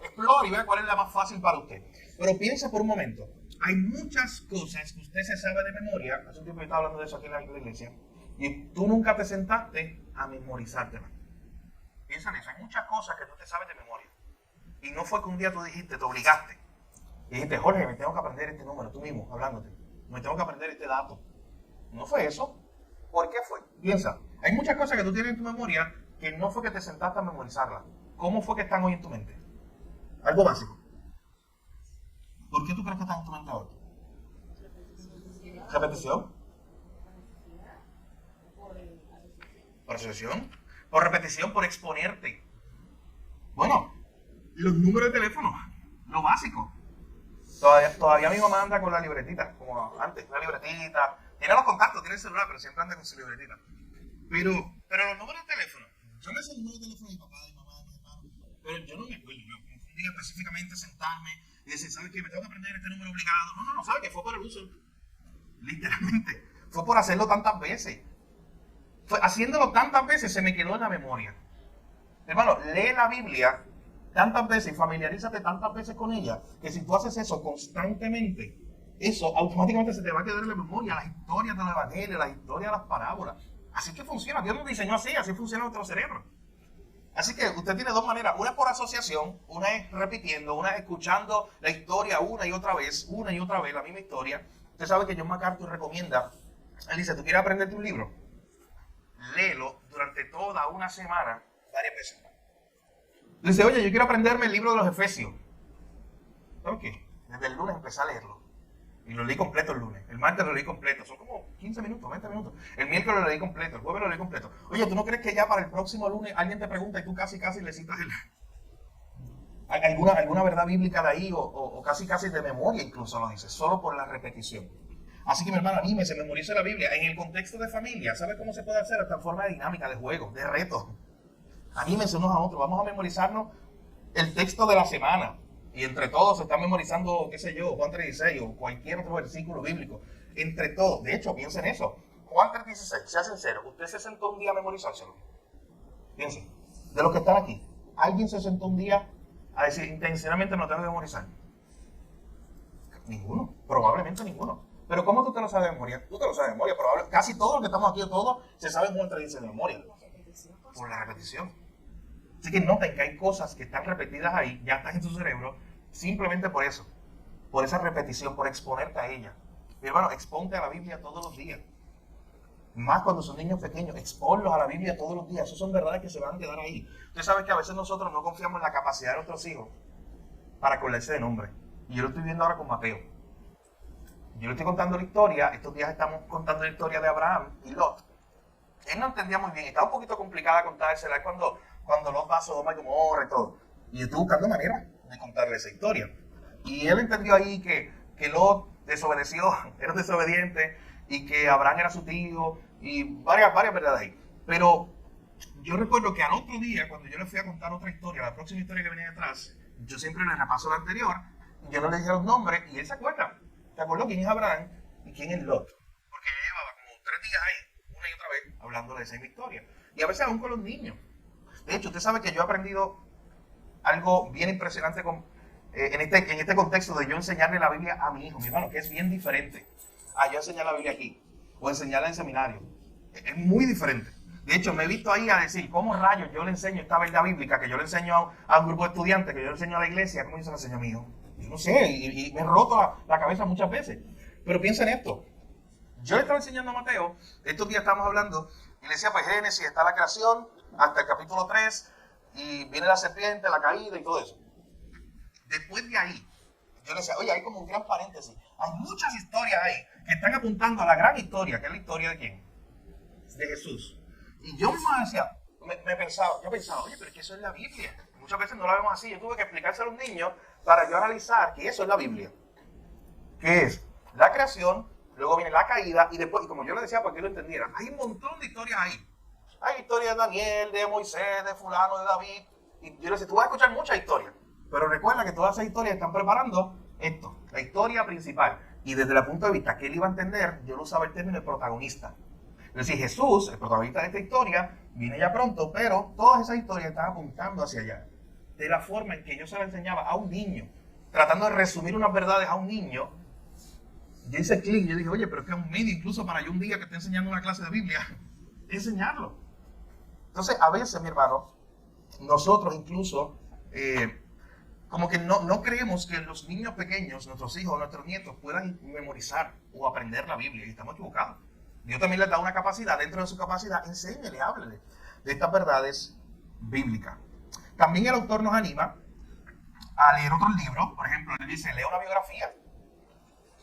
explore y vea cuál es la más fácil para usted. Pero piensa por un momento. Hay muchas cosas que usted se sabe de memoria. Hace un tiempo yo estaba hablando de eso aquí en la iglesia. Y tú nunca te sentaste a memorizártela. Piensa en eso. Hay muchas cosas que tú te sabes de memoria. Y no fue que un día tú dijiste, te obligaste. Y dijiste, Jorge, me tengo que aprender este número, tú mismo, hablándote. Me tengo que aprender este dato. No fue eso. ¿Por qué fue? Piensa. Hay muchas cosas que tú tienes en tu memoria que no fue que te sentaste a memorizarlas. ¿Cómo fue que están hoy en tu mente? Algo básico. ¿Por qué tú crees que están en tu mente hoy? ¿Repetición? ¿Por asociación? ¿Por repetición? ¿Por exponerte? Bueno, los números de teléfono, lo básico. Todavía mi mamá anda con la libretita, como antes, una libretita. Tiene los contactos, tiene el celular, pero siempre anda con su libretita. Pero los números de teléfono, yo me sé el número de teléfono de mi papá, de mi mamá, de mi hermano, pero yo no me acuerdo. Yo confundí específicamente sentarme y decir, ¿sabes qué? Me tengo que aprender este número obligado. No, ¿sabes qué? Fue por el uso. Literalmente. Fue por hacerlo tantas veces. Haciéndolo tantas veces se me quedó en la memoria. Hermano, lee la Biblia tantas veces y familiarízate tantas veces con ella que si tú haces eso constantemente, eso automáticamente se te va a quedar en la memoria, las historias de los evangelios, las historias de las parábolas. Así que funciona. Dios nos diseñó así funciona nuestro cerebro. Así que usted tiene dos maneras. Una es por asociación, una es repitiendo, una es escuchando la historia una y otra vez, la misma historia. Usted sabe que John MacArthur recomienda, él dice, ¿tú quieres aprenderte un libro? Léelo durante toda una semana, varias veces. Dice, oye, yo quiero aprenderme el libro de los Efesios. ¿Sabes qué? Desde el lunes empecé a leerlo. Y lo leí completo el lunes. El martes lo leí completo. Son como 15 minutos, 20 minutos. El miércoles lo leí completo. El jueves lo leí completo. Oye, ¿tú no crees que ya para el próximo lunes alguien te pregunta y tú casi le citas alguna verdad bíblica de ahí o casi de memoria incluso lo dices? Solo por la repetición. Así que mi hermano, anímese, memorice la Biblia. En el contexto de familia, ¿sabe cómo se puede hacer? Hasta en forma de dinámica, de juego, de reto. Anímense unos a otros. Vamos a memorizarnos el texto de la semana. Y entre todos se está memorizando, qué sé yo, Juan 3:16 o cualquier otro versículo bíblico. Entre todos. De hecho, piensen eso. Juan 3:16, sea sincero. ¿Usted se sentó un día a memorizárselo? Piensen. De los que están aquí, ¿alguien se sentó un día a decir, intencionalmente no tengo que memorizar? Ninguno. Probablemente ninguno. Pero ¿cómo tú te lo sabes de memoria? Tú te lo sabes de memoria. Casi todos los que estamos aquí, todos, se saben Juan 3:16 de memoria. Por la repetición. Así que noten que hay cosas que están repetidas ahí, ya están en tu cerebro, simplemente por eso. Por esa repetición, por exponerte a ella. Mi hermano, exponte a la Biblia todos los días. Más cuando son niños pequeños, exponlos a la Biblia todos los días. Esas son verdades que se van a quedar ahí. Usted sabe que a veces nosotros no confiamos en la capacidad de nuestros hijos para acordarse de nombre. Y yo lo estoy viendo ahora con Mateo. Yo le estoy contando la historia. Estos días estamos contando la historia de Abraham y Lot. Él no entendía muy bien. Estaba un poquito complicada contársela cuando Lot va a Sodoma y Gomorra y todo. Y yo estuve buscando manera de contarle esa historia. Y él entendió ahí que Lot desobedeció, era desobediente, y que Abraham era su tío, y varias verdades ahí. Pero yo recuerdo que al otro día, cuando yo le fui a contar otra historia, la próxima historia que venía detrás, yo siempre le repaso la anterior, y yo no le dije los nombres, y él se acuerda. ¿Se acuerda quién es Abraham y quién es Lot? Porque yo llevaba como 3 días ahí, una y otra vez, hablando de esa misma historia. Y a veces aún con los niños. De hecho, usted sabe que yo he aprendido algo bien impresionante en este contexto de yo enseñarle la Biblia a mi hijo, mi hermano, que es bien diferente a yo enseñar la Biblia aquí o enseñarla en seminario. Es muy diferente. De hecho, me he visto ahí a decir, ¿cómo rayos yo le enseño esta verdad bíblica que yo le enseño a un grupo de estudiantes, que yo le enseño a la iglesia? ¿Cómo yo se la enseño a mi hijo? Yo no sé, y me he roto la cabeza muchas veces. Pero piensa en esto. Yo le estaba enseñando a Mateo, estos días estábamos hablando, y le decía, pues Génesis está la creación, hasta el capítulo 3, y viene la serpiente, la caída y todo eso. Después de ahí, yo le decía, oye, hay como un gran paréntesis. Hay muchas historias ahí que están apuntando a la gran historia, que es la historia de ¿quién? De Jesús. Y yo mismo decía, yo pensaba, oye, pero es que eso es la Biblia. Muchas veces no la vemos así. Yo tuve que explicárselo a un niño para yo analizar que eso es la Biblia. Que es la creación, luego viene la caída, y después, y como yo le decía para que lo entendiera, hay un montón de historias ahí. Hay historias de Daniel, de Moisés, de fulano, de David. Y yo le decía, tú vas a escuchar muchas historias. Pero recuerda que todas esas historias están preparando esto, la historia principal. Y desde el punto de vista que él iba a entender, yo lo usaba el término de protagonista. Es decir, Jesús, el protagonista de esta historia, viene ya pronto, pero todas esas historias están apuntando hacia allá. De la forma en que yo se la enseñaba a un niño, tratando de resumir unas verdades a un niño, yo hice clic y yo dije, oye, pero es que es un medio incluso para yo un día que esté enseñando una clase de Biblia, enseñarlo. Entonces, a veces, mi hermano, nosotros incluso, como que no creemos que los niños pequeños, nuestros hijos, nuestros nietos, puedan memorizar o aprender la Biblia, y estamos equivocados. Dios también les da una capacidad, dentro de su capacidad, enséñele, háblele de estas verdades bíblicas. También el autor nos anima a leer otros libros. Por ejemplo, él dice, lee una biografía.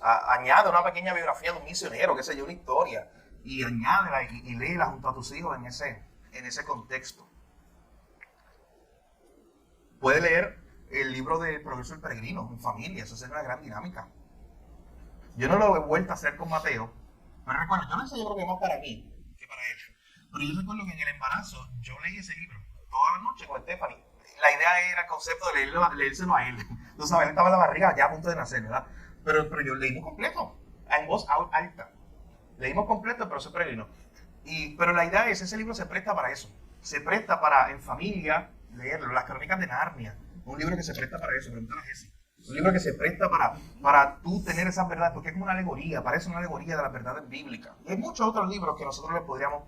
Añade una pequeña biografía de un misionero, qué sé yo, una historia, y añádela y léela junto a tus hijos en ese contexto. Puede leer el libro de Progreso del Peregrino en familia, eso es una gran dinámica. Yo no lo he vuelto a hacer con Mateo, pero recuerdo, yo lo hice yo creo que más para mí que para él. Pero yo recuerdo que en el embarazo yo leí ese libro toda la noche con Stephanie. La idea era el concepto de leérselo a él. Tú sabes, él estaba en la barriga ya a punto de nacer, ¿verdad? Pero yo leímos completo, en voz alta. Leímos completo el Progreso del Peregrino. Pero la idea es, ese libro se presta para eso. Se presta para, en familia, leerlo. Las Crónicas de Narnia. Un libro que se presta para eso, pregúntale a Jesse. Un libro que se presta para tú tener esas verdades, porque es como una alegoría, parece una alegoría de las verdades bíblicas. Y hay muchos otros libros que nosotros les podríamos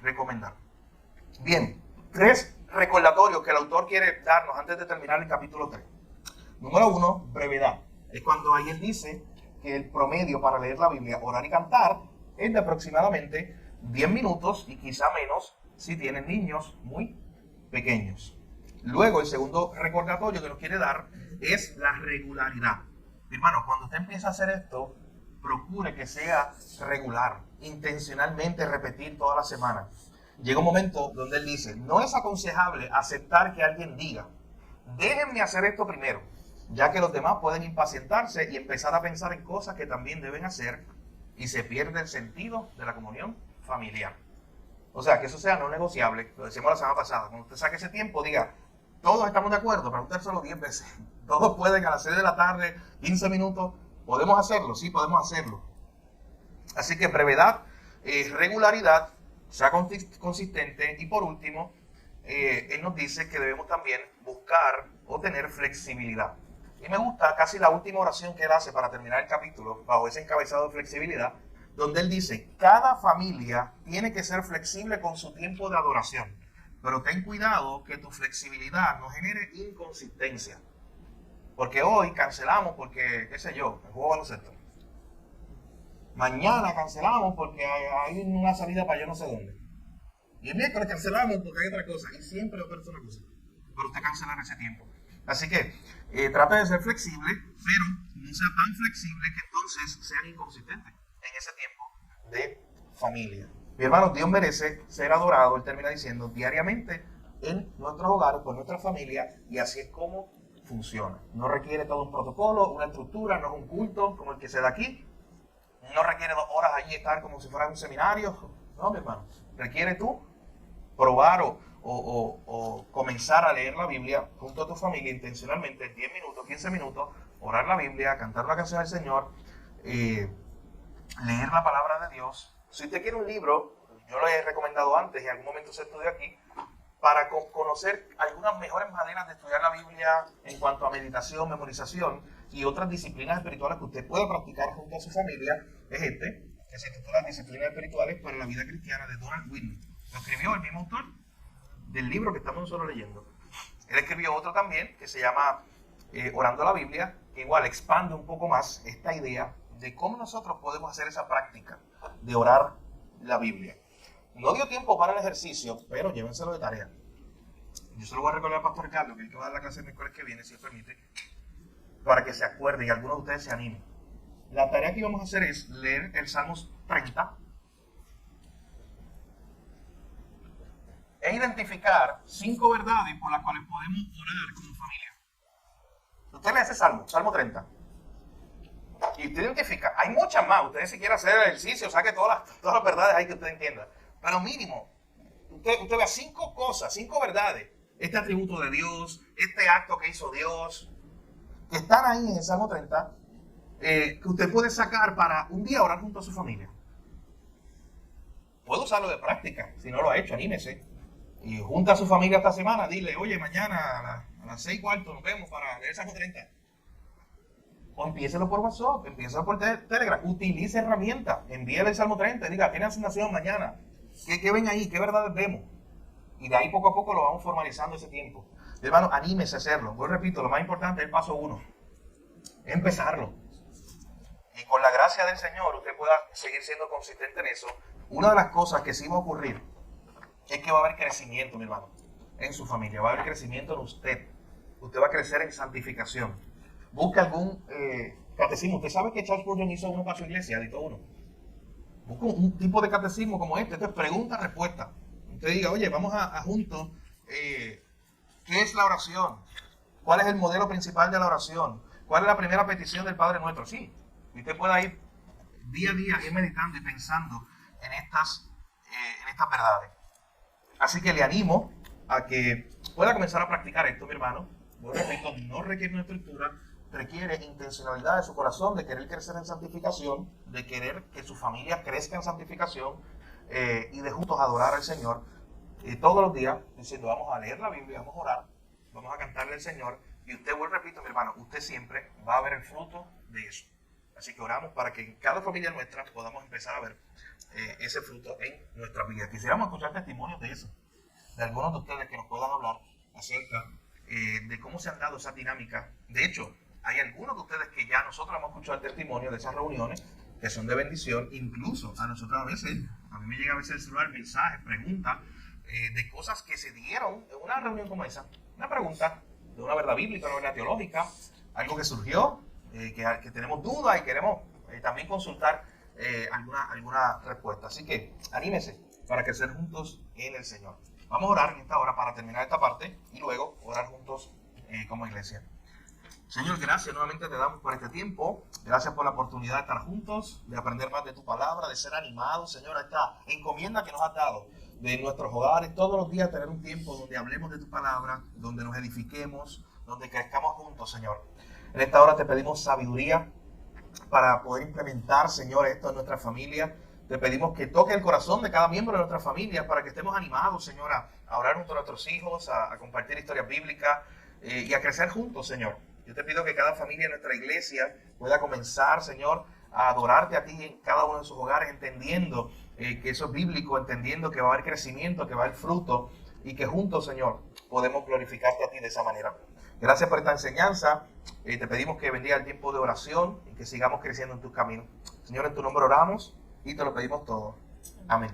recomendar. Bien, 3 recordatorios que el autor quiere darnos antes de terminar el capítulo 3. Número 1, brevedad. Es cuando ahí él dice que el promedio para leer la Biblia, orar y cantar, es de aproximadamente 10 minutos y quizá menos si tienen niños muy pequeños. Luego, el segundo recordatorio que nos quiere dar es la regularidad. Mi hermano, cuando usted empieza a hacer esto, procure que sea regular, intencionalmente repetir toda la semana. Llega un momento donde él dice, no es aconsejable aceptar que alguien diga, déjenme hacer esto primero, ya que los demás pueden impacientarse y empezar a pensar en cosas que también deben hacer y se pierde el sentido de la comunión familiar. O sea, que eso sea no negociable, lo decimos la semana pasada, cuando usted saque ese tiempo, diga, todos estamos de acuerdo, pregúntenselo 10 veces, todos pueden a las 6 de la tarde, 15 minutos, ¿podemos hacerlo? Sí, podemos hacerlo. Así que brevedad, regularidad, sea consistente y por último, él nos dice que debemos también buscar o tener flexibilidad. Y me gusta casi la última oración que él hace para terminar el capítulo, bajo ese encabezado de flexibilidad, donde él dice, cada familia tiene que ser flexible con su tiempo de adoración, pero ten cuidado que tu flexibilidad no genere inconsistencia. Porque hoy cancelamos porque, qué sé yo, el juego de baloncesto. Mañana cancelamos porque hay una salida para yo no sé dónde. Y el miércoles cancelamos porque hay otra cosa. Y siempre va a haber una cosa. Pero usted cancelar ese tiempo. Así que trate de ser flexible, pero no sea tan flexible que entonces sean inconsistentes en ese tiempo de familia. Mi hermano, Dios merece ser adorado, él termina diciendo, diariamente en nuestros hogares, por nuestra familia, y así es como funciona. No requiere todo un protocolo, una estructura, no es un culto como el que se da aquí. No requiere 2 horas allí estar como si fuera un seminario. No, mi hermano. Requiere tú probar o comenzar a leer la Biblia junto a tu familia intencionalmente, 10 minutos, 15 minutos, orar la Biblia, cantar la canción del Señor, leer la palabra de Dios. Si usted quiere un libro, yo lo he recomendado antes y en algún momento se estudió aquí, para conocer algunas mejores maneras de estudiar la Biblia en cuanto a meditación, memorización y otras disciplinas espirituales que usted puede practicar junto a su familia, es este, que se titula Disciplinas Espirituales para la Vida Cristiana, de Donald Whitney. Lo escribió el mismo autor del libro que estamos nosotros leyendo. Él escribió otro también que se llama Orando la Biblia, que igual expande un poco más esta idea de cómo nosotros podemos hacer esa práctica de orar la Biblia. No dio tiempo para el ejercicio, pero llévenselo de tarea. Yo se lo voy a recordar al pastor Carlos, que es el que va a dar la clase el miércoles que viene, si él permite, para que se acuerde y algunos de ustedes se animen. La tarea que vamos a hacer es leer el Salmos 30 e identificar 5 verdades por las cuales podemos orar como familia. Usted lee ese Salmo 30, y usted identifica, hay muchas más, usted si quiere hacer el ejercicio, saque todas las verdades ahí que usted entienda, pero mínimo, usted vea 5 cosas, 5 verdades, este atributo de Dios, este acto que hizo Dios, que están ahí en el Salmo 30, que usted puede sacar para un día orar junto a su familia. Puede usarlo de práctica, si no lo ha hecho, anímese. Y junta a su familia esta semana, dile, oye, mañana a las 6:15 nos vemos para leer el Salmo 30. O empiécelo por WhatsApp, empiécelo por Telegram, utilice herramientas, envíele el Salmo 30 y diga, ¿tiene asignación mañana? ¿Qué ven ahí? ¿Qué verdades vemos? Y de ahí poco a poco lo vamos formalizando ese tiempo. Hermano, anímese a hacerlo. Yo repito, lo más importante es el paso 1. Empezarlo. Y con la gracia del Señor usted pueda seguir siendo consistente en eso. Una de las cosas que sí va a ocurrir es que va a haber crecimiento, mi hermano, en su familia. Va a haber crecimiento en usted. Usted va a crecer en santificación. Busque algún catecismo. Usted sabe que Charles Spurgeon hizo uno para su iglesia, editó uno. Busque un tipo de catecismo como este. Esto es pregunta-respuesta. Usted diga, oye, vamos a juntos, ¿qué es la oración? ¿Cuál es el modelo principal de la oración? ¿Cuál es la primera petición del Padre Nuestro? Sí, y usted pueda ir día a día, ir meditando y pensando en estas verdades. Así que le animo a que pueda comenzar a practicar esto, mi hermano. Yo repito, no requiere una estructura, requiere intencionalidad de su corazón, de querer crecer en santificación, de querer que su familia crezca en santificación y de juntos adorar al Señor todos los días, diciendo, vamos a leer la Biblia, vamos a orar, vamos a cantarle al Señor. Y usted, repito, mi hermano, usted siempre va a ver el fruto de eso. Así que oramos para que en cada familia nuestra podamos empezar a ver ese fruto en nuestra vida. Quisiéramos escuchar testimonios de eso, de algunos de ustedes que nos puedan hablar acerca de cómo se han dado esa dinámica. De hecho, hay algunos de ustedes que ya nosotros hemos escuchado el testimonio de esas reuniones que son de bendición. Incluso a nosotros a mí me llega a veces el celular mensajes, preguntas de cosas que se dieron en una reunión como esa, una pregunta de una verdad bíblica, una verdad teológica, algo que surgió, que tenemos dudas y queremos también consultar alguna respuesta. Así que anímese para crecer juntos en el Señor. Vamos a orar en esta hora para terminar esta parte y luego orar juntos como iglesia. Señor, gracias nuevamente te damos por este tiempo. Gracias por la oportunidad de estar juntos, de aprender más de tu palabra, de ser animados, Señor, a esta encomienda que nos has dado de nuestros hogares. Todos los días tener un tiempo donde hablemos de tu palabra, donde nos edifiquemos, donde crezcamos juntos, Señor. En esta hora te pedimos sabiduría para poder implementar, Señor, esto en nuestra familia. Te pedimos que toque el corazón de cada miembro de nuestra familia para que estemos animados, Señor, a orar junto a nuestros hijos, a compartir historias bíblicas y a crecer juntos, Señor. Yo te pido que cada familia de nuestra iglesia pueda comenzar, Señor, a adorarte a ti en cada uno de sus hogares, entendiendo que eso es bíblico, entendiendo que va a haber crecimiento, que va a haber fruto y que juntos, Señor, podemos glorificarte a ti de esa manera. Gracias por esta enseñanza. Te pedimos que bendiga el tiempo de oración y que sigamos creciendo en tus caminos. Señor, en tu nombre oramos y te lo pedimos todo. Amén.